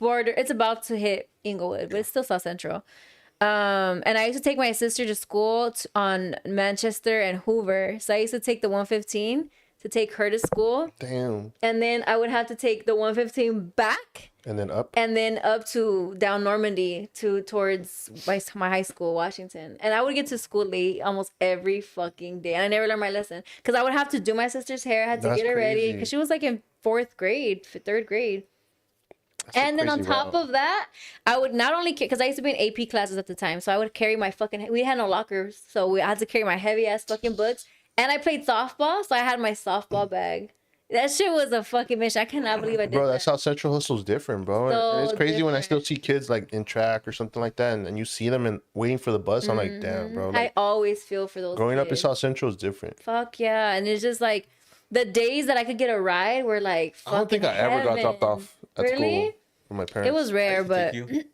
it's about to hit Inglewood, but it's still South Central. And I used to take my sister to school on Manchester and Hoover. So I used to take the 115 to take her to school. Damn. And then I would have to take the 115 back And then up. and then up to down Normandy towards my high school, Washington. And I would get to school late almost every fucking day. And I never learned my lesson because I would have to do my sister's hair. I had to That's get her ready crazy. because she was like in third grade. That's a And then on crazy top route. of that, I would not only because I used to be in AP classes at the time, so I would carry my fucking. We had no lockers, so I had to carry my heavy ass fucking books. And I played softball, so I had my softball bag. That shit was a fucking mission. I cannot believe I did Bro, that. that's how Central Hustle's different, bro. So It's crazy when I still different. see kids like in track or something like that, and you see them and waiting for the bus. I'm like, damn, bro. I Like, always feel for those. growing up in kids. South Central is different. Fuck yeah, and it's just like the days that I could get a ride were like. I don't think I ever got dropped off at Really? school from my parents. It was rare, but You?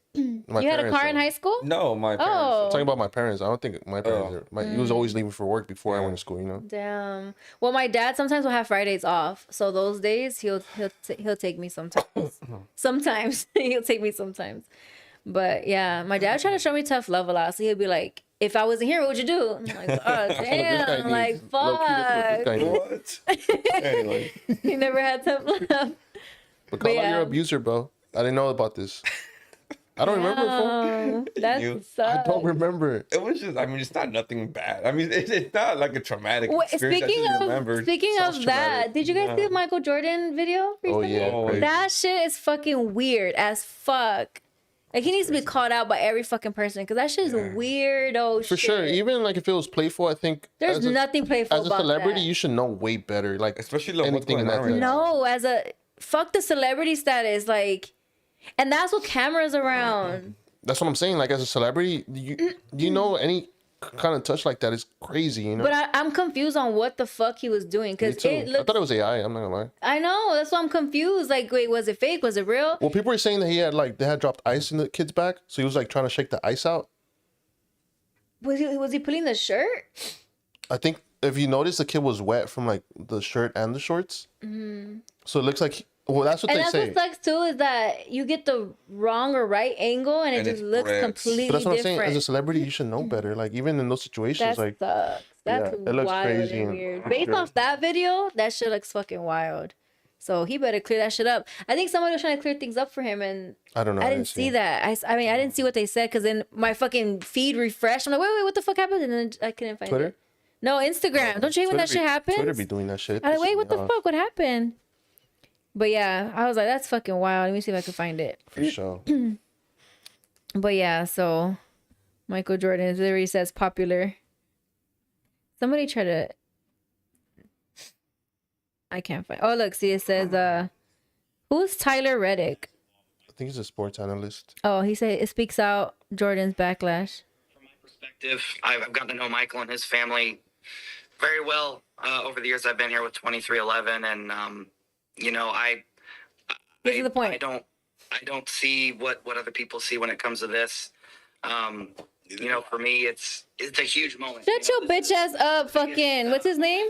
My you had a parents, car in though. high school. No, my parents. Oh. I'm talking about my parents. I don't think my parents. He was Mm. always leaving for work before I went to school. You know. Damn. Well, my dad sometimes will have Fridays off, so those days he'll take me sometimes. Sometimes he'll take me sometimes. But yeah, my dad tried to show me tough love a lot. So he'll be like, "If I wasn't here, what would you do?" I'm like, "Oh damn!" Like fuck. What? Anyway. He never had tough love. But call out yeah. your abuser, bro. I didn't know about this. I don't remember. Fool. That You- sucks. I don't remember. It was just, I mean, it's not nothing bad. I mean, it's not like a traumatic Wait, experience. speaking Sounds of that, traumatic. did you guys see the Michael Jordan video Oh recently? yeah. Oh, crazy. That shit is fucking weird as fuck. Like he needs to be called out by every fucking person because that shit is weirdo. For sure. Even like if it was playful, I think There's as a, nothing playful as a about celebrity, that. you should know way better. Like Especially like, what's anything in going that on right sense. now. No, as a fuck the celebrity status, like, and that's what cameras around. That's what I'm saying. Like as a celebrity, you know any kind of touch like that is crazy. You know. But I'm confused on what the fuck he was doing Me because too. it I looks. thought it was AI. I'm not gonna lie. I know that's why I'm confused. Like, wait, was it fake? Was it real? Well, people were saying that they had dropped ice in the kid's back, so he was like trying to shake the ice out. Was he pulling the shirt? I think if you notice, the kid was wet from like the shirt and the shorts. So it looks like well, that's what And they that's say. what sucks too is that you get the wrong or right angle and it And just it looks breaks. completely But that's what I'm saying. different. As a celebrity, you should know better. Like even in those situations, That like sucks. That's yeah, it looks wild crazy and and- weird. for Based sure. off that video, that shit looks fucking wild. So he better clear that shit up. I think somebody was trying to clear things up for him, and I don't know. I didn't see that. I mean, I didn't see what they said because then my fucking feed refreshed. I'm like, wait, what the fuck happened? And then I couldn't find Twitter? it. No, Instagram. Don't you hate when that shit happens? Twitter be doing that shit. I'm like, Pisses wait, what me the off. fuck? What happened? But yeah, I was like, that's fucking wild. Let me see if I can find it. For sure. But yeah, so Michael Jordan literally says popular. Somebody try to. I can't find. Oh, look, see, it says, who's Tyler Reddick? I think he's a sports analyst. Oh, he said it speaks out Jordan's backlash. From my perspective, I've gotten to know Michael and his family very well over the years I've been here with 2311, and Get to the point. I don't see what other people see when it comes to this. For me, it's a huge moment. Shut your bitch ass up, fucking. What's his name?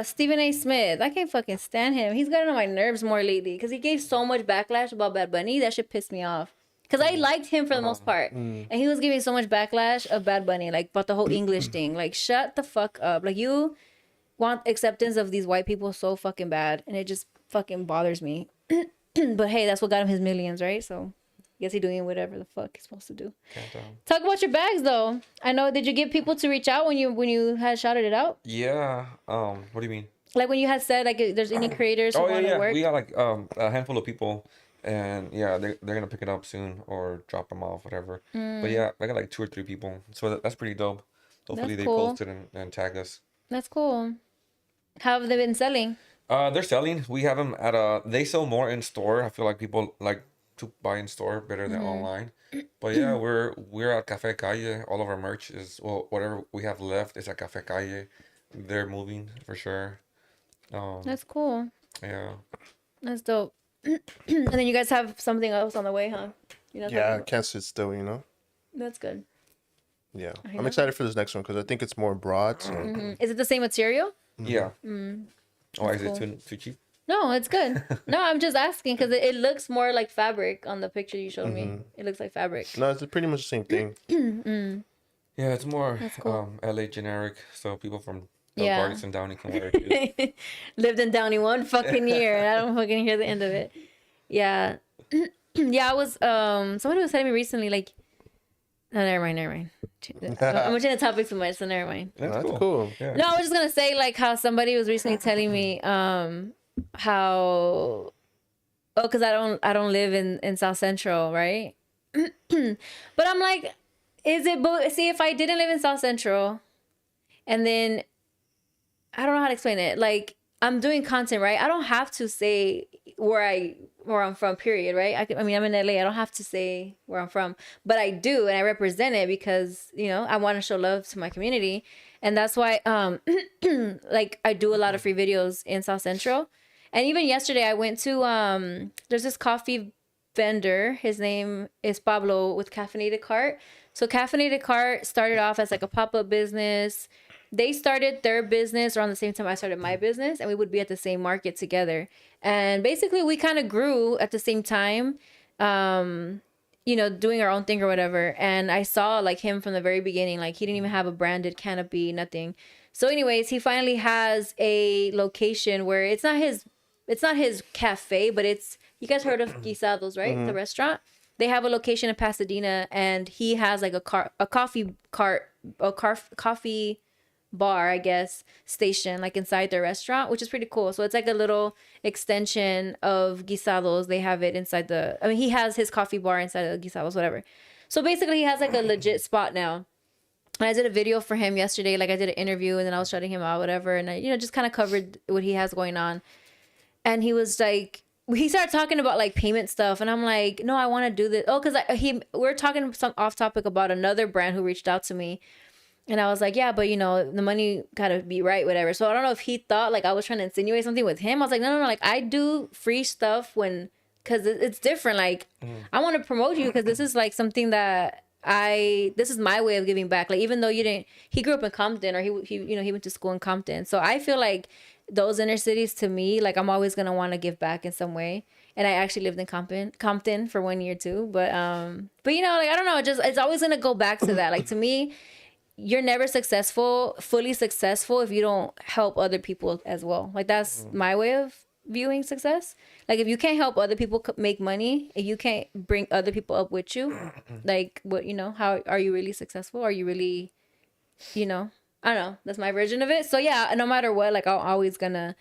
Stephen A. Smith. I can't fucking stand him. He's gotten on my nerves more lately because he gave so much backlash about Bad Bunny. That shit pissed me off. Because I liked him for the most part. And he was giving so much backlash of Bad Bunny, like about the whole English thing. Like, shut the fuck up. Like, you want acceptance of these white people so fucking bad. And it just fucking bothers me. But hey, that's what got him his millions, right? So I guess he's doing whatever the fuck he's supposed to do. Talk about your bags though. I know. Did you get people to reach out when you had shouted it out? Yeah. What do you mean? Like when you had said like if there's any creators who want to work. We got like a handful of people, and yeah, they're gonna pick it up soon or drop them off, whatever. But yeah, I got like 2 or 3 people, so that's pretty dope. Hopefully That's they cool. post it and tag us. That's cool. How have they been selling? They're selling. We have them at they sell more in store. I feel like people like to buy in store better than online. But yeah, we're at Cafe Calle. All of our merch is whatever we have left is at Cafe Calle. They're moving for sure. That's cool. Yeah. That's dope. And then you guys have something else on the way, huh? You know, Yeah, I can't sit still, you know? That's good. Yeah. I I'm know. excited for this next one because I think it's more broad. So. Is it the same material? Yeah. Oh, is cool. it too cheap? No, it's good. No, I'm just asking because it looks more like fabric on the picture you showed me. It looks like fabric. No, it's pretty much the same thing. Yeah, it's more cool. LA generic, so people from Yeah. Vargas and Downey can wear it too. Lived in Downey one fucking year and I don't fucking hear the end of it. Yeah. Yeah, I was somebody was telling me recently like no, never mind. I'm gonna change the topic too much, so never mind. That's cool. Yeah. No, I was just gonna say like how somebody was recently telling me how because I don't live in South Central, right? But I'm like, is it see if I didn't live in South Central and then I don't know how to explain it. Like I'm doing content, right? I don't have to say where I'm from, period, right? I mean, I'm in LA. I don't have to say where I'm from, but I do, and I represent it because, you know, I want to show love to my community. And that's why, like, I do a lot of free videos in South Central. And even yesterday, I went to, there's this coffee vendor. His name is Pablo with Caffeinated Cart. So Caffeinated Cart started off as like a pop-up business. They started their business around the same time I started my business, and we would be at the same market together. And basically, we kind of grew at the same time, you know, doing our own thing or whatever. And I saw like him from the very beginning. Like he didn't even have a branded canopy, nothing. So anyways, he finally has a location where it's not his cafe, but it's, you guys heard of Guisados, right? The restaurant. They have a location in Pasadena, and he has like a coffee bar, I guess, station like inside their restaurant, which is pretty cool. So it's like a little extension of Guisados. They have it inside he has his coffee bar inside of Guisados, whatever. So basically he has like a legit spot now. And I did a video for him yesterday, like I did an interview and then I was shouting him out, whatever. And I, you know, just kind of covered what he has going on. And he was like, he started talking about like payment stuff. And I'm like, no, I want to do this. Oh, because we're talking some off topic about another brand who reached out to me. And I was like, yeah, but you know, the money gotta be right, whatever. So I don't know if he thought like I was trying to insinuate something with him. I was like, no. Like I do free stuff cause it's different. Like I want to promote you because this is like something that this is my way of giving back. Like even though he grew up in Compton or he you know, he went to school in Compton. So I feel like those inner cities to me, like I'm always going to want to give back in some way. And I actually lived in Compton for 1 year too. But you know, like, I don't know, it's always going to go back to that. Like to me, you're never fully successful if you don't help other people as well. Like that's my way of viewing success. Like if you can't help other people make money, if you can't bring other people up with you, like what, you know, how are you really successful? Are you really, you know, I don't know. That's my version of it. So yeah, no matter what, like I'm always gonna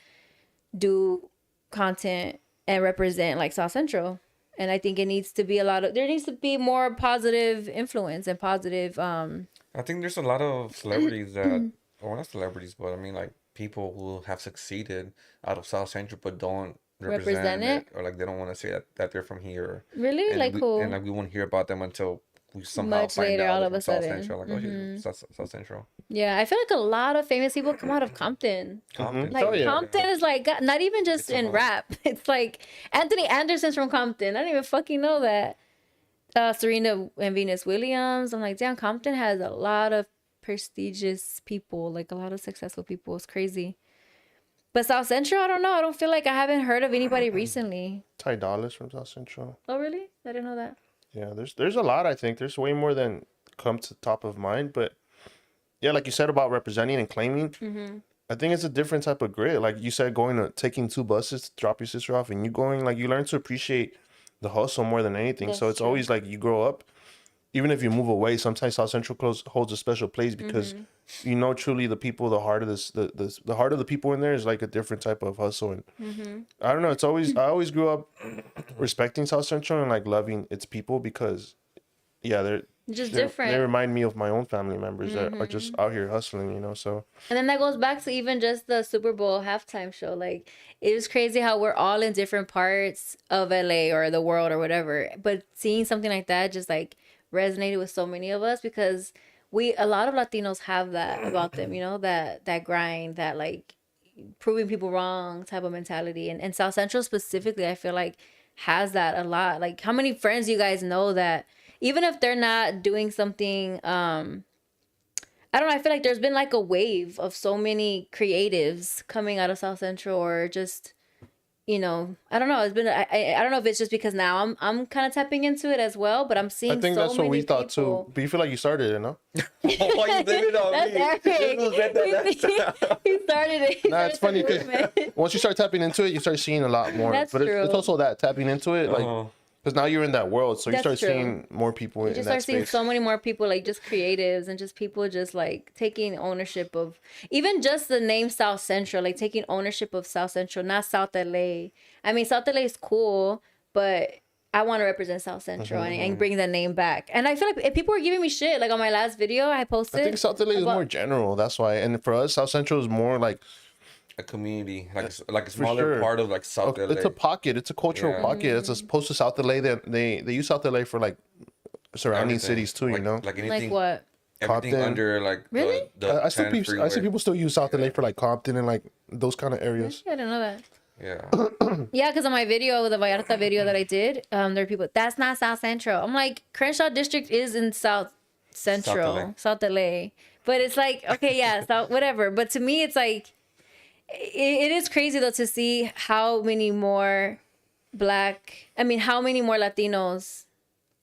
do content and represent like South Central. And I think there needs to be more positive influence and positive I think there's a lot of celebrities that, or not celebrities, but I mean like people who have succeeded out of South Central but don't represent represent it. it, or like they don't want to say that they're from here. Really? And Like who? and like we won't hear about them until we somehow Much find later, out all they're of from a South sudden. Central. Like, oh, she's South Central. Yeah, I feel like a lot of famous people come out of Compton. Compton. Like Oh, yeah. Compton is like not even just It's a in lot. rap. It's like Anthony Anderson's from Compton. I didn't even fucking know that. Serena and Venus Williams. I'm like, damn, Compton has a lot of prestigious people, like a lot of successful people. It's crazy. But South Central, I don't know. I don't feel like I haven't heard of anybody recently. Ty Dolla's from South Central. Oh, really? I didn't know that. Yeah, there's a lot. I think there's way more than come to top of mind. But yeah, like you said about representing and claiming, I think it's a different type of grit. Like you said, taking 2 buses to drop your sister off, and you learn to appreciate the hustle more than anything. That's So it's true. always like you grow up, even if you move away. Sometimes South Central holds a special place because truly the people, the heart of the heart of the people in there is like a different type of hustle. And I don't know. I always grew up respecting South Central and like loving its people because, yeah, they're Just they different. remind me of my own family members that are just out here hustling. So And then that goes back to even just the Super Bowl halftime show. Like, it was crazy how we're all in different parts of LA or the world or whatever. But seeing something like that just like resonated with so many of us because a lot of Latinos have that about them, that grind, that like proving people wrong type of mentality. And South Central specifically, I feel like has that a lot. Like, how many friends you guys know that even if they're not doing something, I don't know. I feel like there's been like a wave of so many creatives coming out of South Central, or just, I don't know. It's been I don't know if it's just because now I'm kind of tapping into it as well, but I'm seeing. I think so that's what many we thought people. too. But you feel like you started it, no? Why you blame it on That's me? Eric. This was said that last time. He started it. He Nah, it's started funny the because movement. once you start tapping into it, you start seeing a lot more. That's But it's true. also that tapping into it, like, Uh-huh. because now you're in that world, so you That's start true. seeing more people You in just that start seeing space. so many more people, like just creatives and just people just like taking ownership of even just the name South Central, like taking ownership of South Central, not South LA. I mean, South LA is cool, but I want to represent South Central and bring that name back. And I feel like if people were giving me shit, like on my last video I posted. I think South LA is about- more general. That's why, and for us, South Central is more like A community, like a smaller sure. part of like South LA. it's a pocket. It's a cultural Yeah. pocket. As opposed to South LA, that they use South LA for like surrounding Everything. cities too. Like like anything, what? everything Compton. under like Really? the I see 10 people. I see freeway. people still use South LA for like Compton and like those kind of areas. I didn't know that. Yeah. Yeah, because on my video, the Vallarta video that I did, there are people, that's not South Central. I'm like, Crenshaw District is in South Central, South LA. But it's like, okay, yeah, South, whatever. But to me, it's like, it is crazy though to see how many more how many more Latinos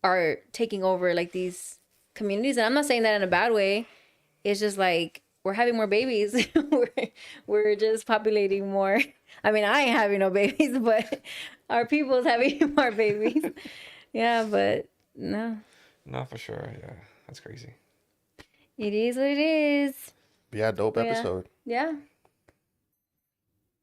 are taking over like these communities. And I'm not saying that in a bad way. It's just like, we're having more babies. we're just populating more. I mean, I ain't having no babies, but our people's having more babies. Yeah, but no, No, for sure. Yeah, that's crazy. it is what it is. Yeah, dope Yeah. episode. Yeah.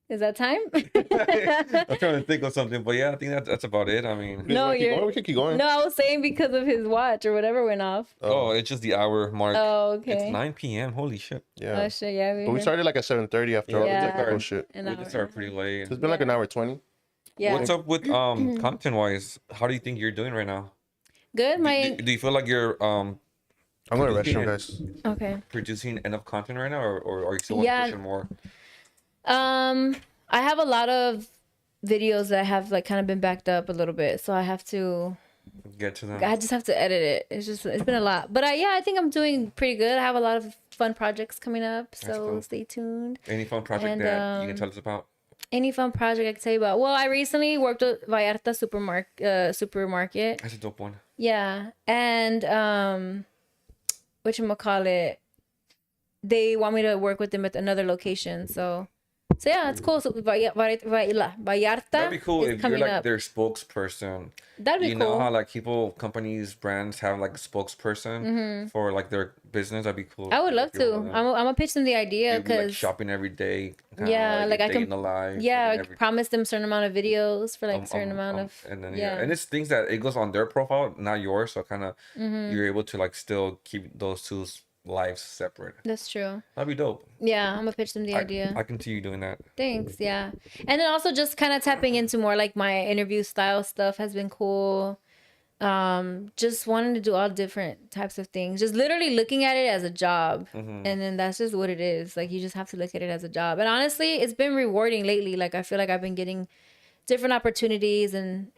Is that time? I'm trying to think of something, but yeah, I think that's about it. I mean, No, we you're. can keep going. No, I was saying because of his watch or whatever went off. oh, it's just the hour mark. Oh, okay. It's 9 p.m. Holy shit. Yeah. Oh shit, yeah. But we started like at 7:30 after all the Yeah. technical shit. An We hour. just started pretty late. So it's been like an hour 20. Yeah. What's up with Compton wise? How do you think you're doing right now? Good. Do you feel like you're I'm going to Producing restroom, guys. Okay. producing enough content right now, or are you still want Yeah. to push it more? I have a lot of videos that have like kind of been backed up a little bit, so I have to. Get to them. I just have to edit it. It's been a lot, but I think I'm doing pretty good. I have a lot of fun projects coming up, so dope. stay tuned. Any fun project And, that you can tell us about? Any fun project I can tell you about? Well, I recently worked with Vallarta Supermarket. That's a dope one. Yeah, and whatchamacallit, they want me to work with them at another location. So So yeah, it's cool. So Vallarta That'd be cool is if you're coming like up. their spokesperson. That'd be You know how cool. like people, companies, brands have like a spokesperson for like their business. That'd be cool I would love if you're to. one of them. I'm gonna pitch them the idea You'd be like because shopping every day, kind of yeah, like like a I day can in the life, yeah, and I could promise them certain amount of videos for like certain amount of and then yeah, yeah. and it's things that it goes on their profile, not yours. So kind of Mm-hmm. you're able to like still keep those two lives separate. That's true. That'd be dope. Yeah, I'm gonna pitch them the idea. I can see you doing that. Thanks, yeah. And then also just kind of tapping into more like my interview style stuff has been cool. Just wanting to do all different types of things. Just literally looking at it as a job. And then that's just what it is. Like you just have to look at it as a job. And honestly, it's been rewarding lately. Like I feel like I've been getting different opportunities and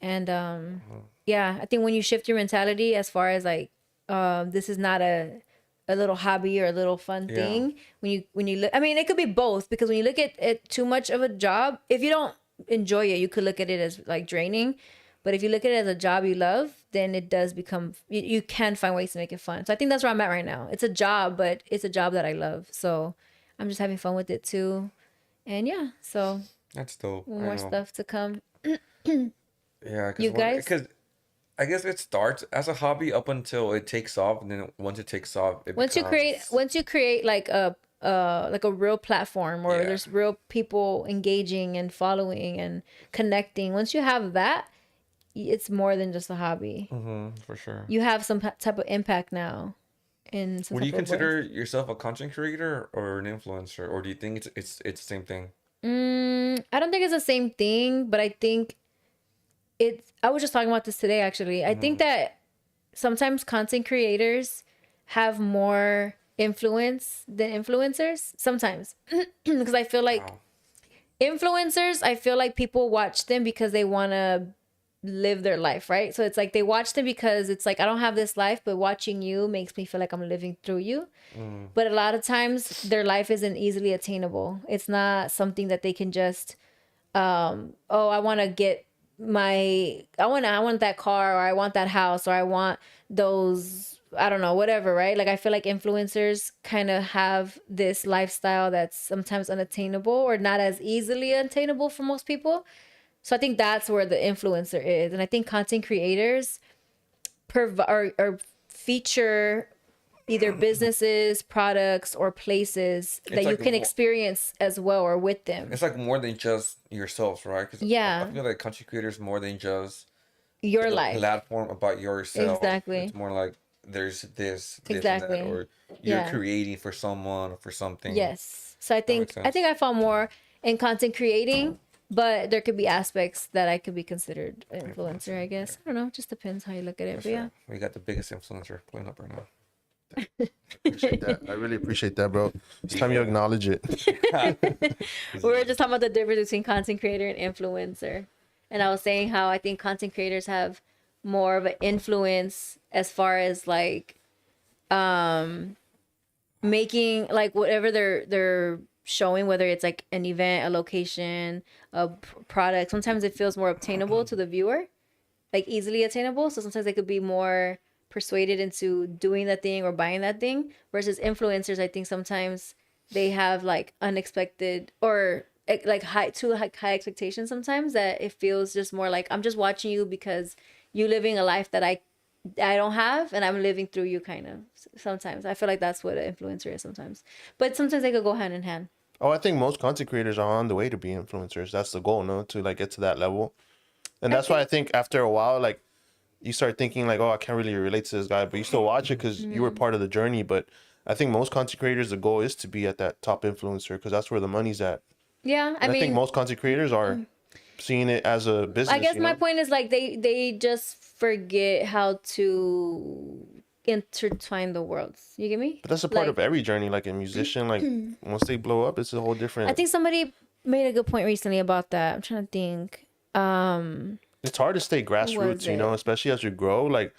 yeah, I think when you shift your mentality as far as like this is not a little hobby or a little fun Yeah. thing, when you look, I mean it could be both, because when you look at it too much of a job, if you don't enjoy it, you could look at it as like draining. But if you look at it as a job you love, then it does become, you can find ways to make it fun. So I think that's where I'm at right now. It's a job, but it's a job that I love. So I'm just having fun with it too. And yeah, so That's dope. I more know. stuff to come. Yeah, You guys? because I guess it starts as a hobby up until it takes off, and then once it takes off, it Once you create like a real platform, or Yeah. there's real people engaging and following and connecting. Once you have that, it's more than just a hobby. for sure. You have some type of impact now. In some Would you type of way. consider yourself a content creator or an influencer, or do you think it's the same thing? I don't think it's the same thing, but I think I was just talking about this today, actually. I think that sometimes content creators have more influence than influencers. Sometimes. Because I feel like Wow. influencers, I feel like people watch them because they want to live their life, right? So it's like they watch them because it's like, I don't have this life, but watching you makes me feel like I'm living through you. But a lot of times their life isn't easily attainable. It's not something that they can just I want to get I want that car, or I want that house, or I want those, I don't know, whatever, right? Like I feel like influencers kind of have this lifestyle that's sometimes unattainable or not as easily attainable for most people. So I think that's where the influencer is. And I think content creators or feature either businesses, products, or places that you like can more- experience as well, or with them. It's like more than just yourselves, right? 'Cause Yeah. I feel like content creators more than just Your the life. platform about yourself. Exactly. It's more like there's this Exactly. and that, or you're Yeah. creating for someone or for something. Yes. So I think makes I fall more in content creating, but there could be aspects that I could be considered an influencer, I guess. I don't know. It just depends how you look at it. But yeah. We got the biggest influencer pulling up right now. Appreciate that. I really appreciate that, bro. It's time you acknowledge it. We were just talking about the difference between content creator and influencer. And I was saying how I think content creators have more of an influence as far as like making like whatever they're showing, whether it's like an event, a location, a product. Sometimes it feels more obtainable to the viewer, like easily attainable. So sometimes they could be more persuaded into doing that thing or buying that thing, versus influencers. I think sometimes they have like unexpected or like high expectations sometimes, that it feels just more like I'm just watching you because you living a life that I don't have, and I'm living through you, kind of. Sometimes I feel like that's what an influencer is sometimes, but sometimes they could go hand in hand. Oh, I think most content creators are on the way to be influencers. That's the goal, no? To like get to that level. And that's why I think after a while, like you start thinking like, oh, I can't really relate to this guy, but you still watch it because you were part of the journey. But I think most content creators, the goal is to be at that top influencer, because that's where the money's at. Yeah, I And I mean, think most content creaters are seeing it as a business. I guess you my know? point is like they just forget how to intertwine the worlds. You get me? But that's a part Like, of every journey. Like a musician, like once they blow up, it's a whole different. I think somebody made a good point recently about that. I'm trying to think. It's hard to stay grassroots, you know, it? especially as you grow. Like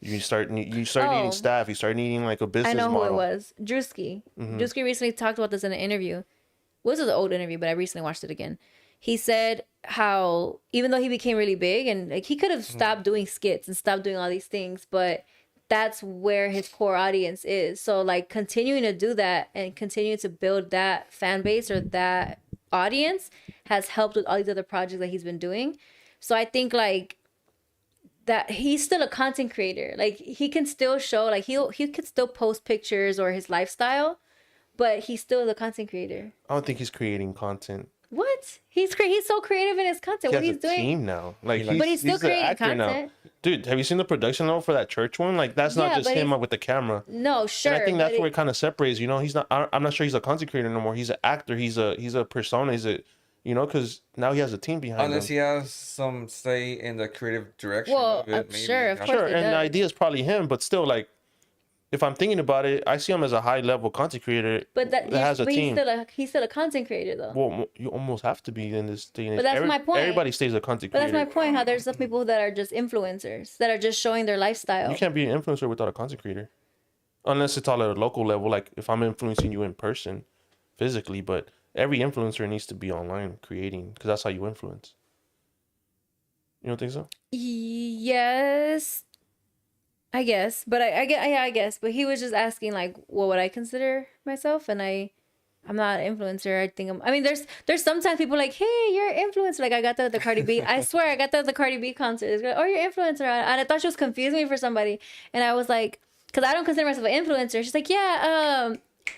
you start Oh. needing staff, you start needing like a business I know model. who it was. Drewski. Drewski recently talked about this in an interview. This was an old interview, but I recently watched it again. He said how even though he became really big and like he could have stopped doing skits and stopped doing all these things, but that's where his core audience is. So like continuing to do that and continuing to build that fan base or that audience has helped with all these other projects that he's been doing. So I think like that he's still a content creator. Like he can still show, like he could still post pictures or his lifestyle, but he's still the content creator. I don't think he's creating content. What? He's so creative in his content. He What has he's a doing? team now. Like, But he's still the creating actor content. now. Dude, have you seen the production though for that church one? Like, that's Yeah, not just but him he's- with the camera. No, sure. And I think that's but where it kind of separates. You know, he's not. I'm not sure he's a content creator no more. He's an actor. He's a persona. He's a, you know, because now he has a team behind Unless him. he has some say in the creative direction Well, of it, I'm maybe. sure, of course. Sure, he and the does. idea is probably him, but still, like, if I'm thinking about it, I see him as a high level content creator But that has a but team. he's still a content creator though. Well, you almost have to be in this day and age. But that's my point. Everybody stays a content But creator. that's my point. How there's some people that are just influencers that are just showing their lifestyle. You can't be an influencer without a content creator, unless it's all at a local level. Like if I'm influencing you in person, physically, but every influencer needs to be online creating because that's how you influence. You don't think so? Yes, I guess. But I guess. But he was just asking like, what would I consider myself? And I'm not an influencer. I mean, there's sometimes people like, hey, you're an influencer. Like I got that at the Cardi B. I swear I got that at the Cardi B concert. It's like, oh, you're an influencer. And I thought she was confusing me for somebody. And I was like, because I don't consider myself an influencer. She's like, yeah,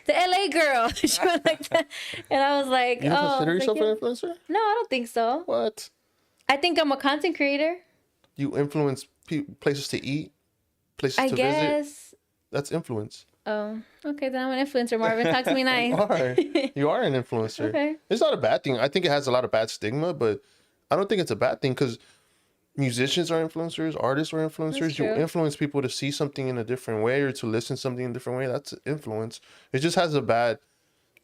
the LA girl. She was like that. And I was like, You don't oh, consider I was like, yourself yeah. an influencer? No, I don't think so. What? I think I'm a content creator. You influence places to eat, places I to guess. visit. That's influence. Oh, okay. Then I'm an influencer, Marvin. Talk to me nice. You are an influencer. Okay. It's not a bad thing. I think it has a lot of bad stigma, but I don't think it's a bad thing because musicians are influencers, artists are influencers. You true. influence people to see something in a different way or to listen to something in a different way. That's influence. It just has a bad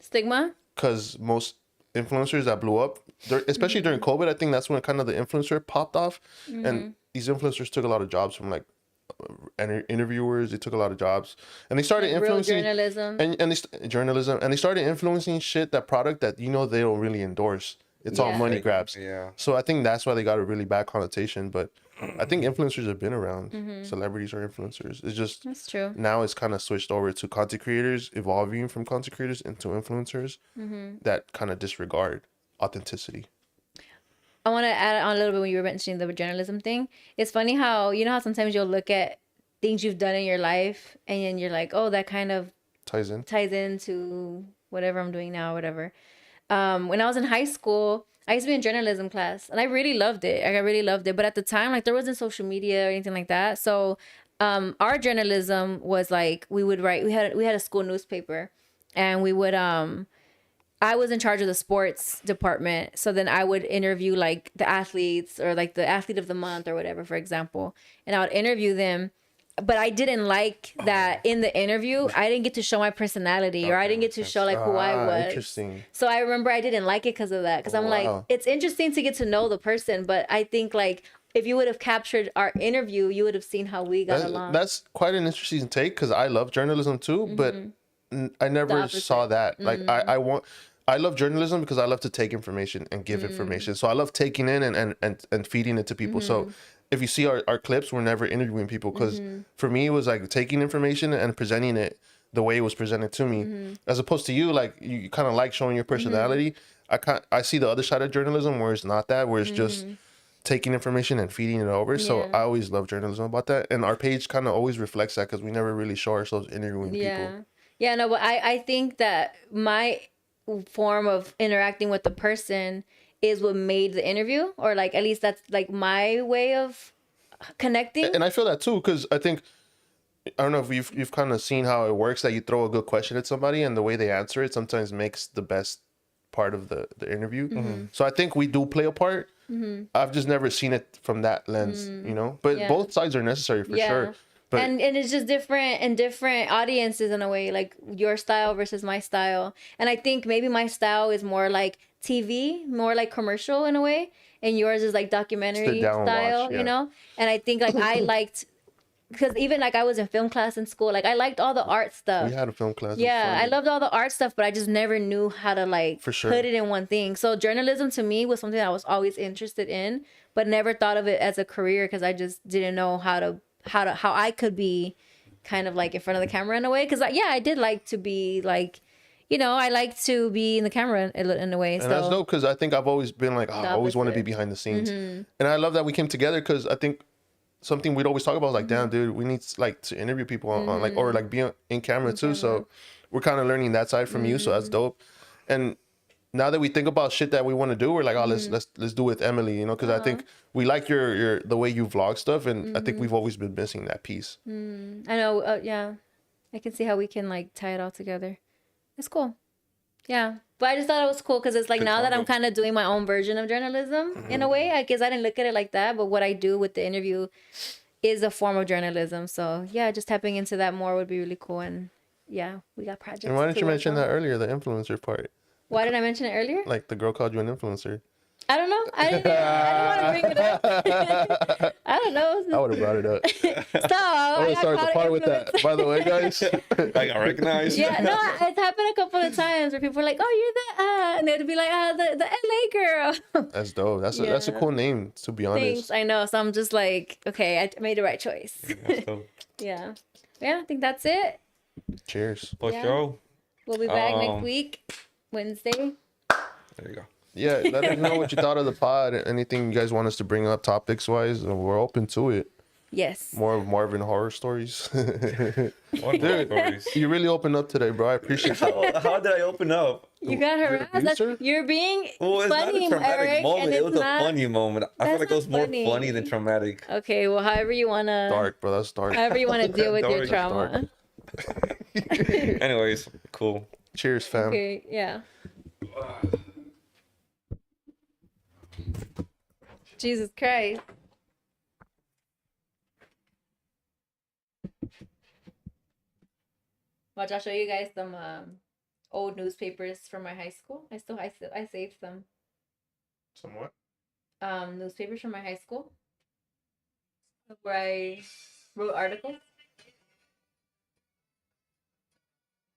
Stigma? because most influencers that blew up, especially during COVID, I think that's when kind of the influencer popped off, and these influencers took a lot of jobs from like interviewers. They took a lot of jobs, and they started Real influencing journalism. journalism, and they started influencing that product that they don't really endorse. It's all Yeah. money grabs. Yeah. So I think that's why they got a really bad connotation. But I think influencers have been around. Celebrities are influencers. It's just That's true. now it's kind of switched over to content creators, evolving from content creators into influencers that kind of disregard authenticity. I want to add on a little bit when you were mentioning the journalism thing. It's funny how, you know how sometimes you'll look at things you've done in your life and then you're like, oh, that kind of Ties in. ties into whatever I'm doing now, whatever. When I was in high school, I used to be in journalism class and I really loved it. Like, I really loved it. But at the time, like there wasn't social media or anything like that. So our journalism was like, we would write, we had a school newspaper and we would, I was in charge of the sports department. So then I would interview like the athletes or like the athlete of the month or whatever, for example. And I would interview them. But I didn't like that in the interview, I didn't get to show my personality or I didn't get to show like who I was. Interesting. So I remember I didn't like it because of that. Because I'm like, Wow. it's interesting to get to know the person. But I think like if you would have captured our interview, you would have seen how we got along. That's quite an interesting take because I love journalism too, but I never opposite. saw that. Like I love journalism because I love to take information and give information. So I love taking in and feeding it to people. So if you see our clips, we're never interviewing people because for me, it was like taking information and presenting it the way it was presented to me, as opposed to you, like you kind of like showing your personality. I see the other side of journalism where it's not that, where it's just taking information and feeding it over. So Yeah. I always love journalism about that. And our page kind of always reflects that because we never really show ourselves interviewing people. Yeah, no, but I think that my form of interacting with the person is what made the interview, or like at least that's like my way of connecting. And I feel that too, because I think, I don't know if you've kind of seen how it works, that you throw a good question at somebody and the way they answer it sometimes makes the best part of the interview. So I think we do play a part. I've just never seen it from that lens, but Yeah. both sides are necessary for sure. But And it's just different in different audiences in a way, like your style versus my style. And I think maybe my style is more like TV, more like commercial in a way, and yours is like documentary Sit down and style, watch, yeah. you know? And I think like I liked, because even like I was in film class in school, like I liked all the art stuff. we had a film class. Yeah, I loved all the art stuff, but I just never knew how to like For sure. put it in one thing. So journalism to me was something I was always interested in, but never thought of it as a career because I just didn't know how I could be kind of like in front of the camera in a way. Because I did like to be like, you know, I like to be in the camera in a way. And so that's dope because I think I've always been like, I always want to be opposite. behind the scenes. Mm-hmm. And I love that we came together because I think something we'd always talk about is like, damn, dude, we need like to interview people on like, or like be in camera too. So we're kind of learning that side from you. So that's dope. And now that we think about shit that we want to do, we're like, oh, let's do it with Emily, you know, because I think we like your the way you vlog stuff, and I think we've always been missing that piece. I know. Yeah, I can see how we can like tie it all together. It's cool. Yeah, but I just thought it was cool because it's like Good now that I'm combo. kind of doing my own version of journalism in a way. I guess I didn't look at it like that, but what I do with the interview is a form of journalism. So yeah, just tapping into that more would be really cool. And yeah, we got projects. And why didn't to you work mention on. that earlier, the influencer part? Why did I mention it earlier? Like the girl called you an influencer. I don't know. I didn't want to bring it up. I don't know. I would have brought it up. Stop. I would have started the part with that. By the way, guys. I got recognized. Yeah, no, it's happened a couple of times where people are like, "Oh, you're the," and they'd be like, the LA girl." That's dope. That's a cool name, to be honest. Thanks, I know. So I'm just like, okay, I made the right choice. That's dope. Yeah, I think that's it. Cheers. For Yeah. sure. We'll be back next week, Wednesday. There you go. Yeah, let us know what you thought of the pod. Anything you guys want us to bring up topics wise, we're open to it. Yes. More of Marvin horror stories. What more stories? You really opened up today, bro. I appreciate that. How did I open up? You got harassed. abuser? You're being Well, it's funny, not a traumatic Eric, moment. and It it's was a not. funny moment. I feel That's like it was not more funny. funny than traumatic. Okay, well, however you wanna, Dark, bro. That's dark. however you wanna deal with your Dark. trauma. Anyways, cool. Cheers, fam. Okay, yeah. Jesus Christ. Watch, I'll show you guys some old newspapers from my high school. I saved some Somewhat. newspapers from my high school where I wrote articles.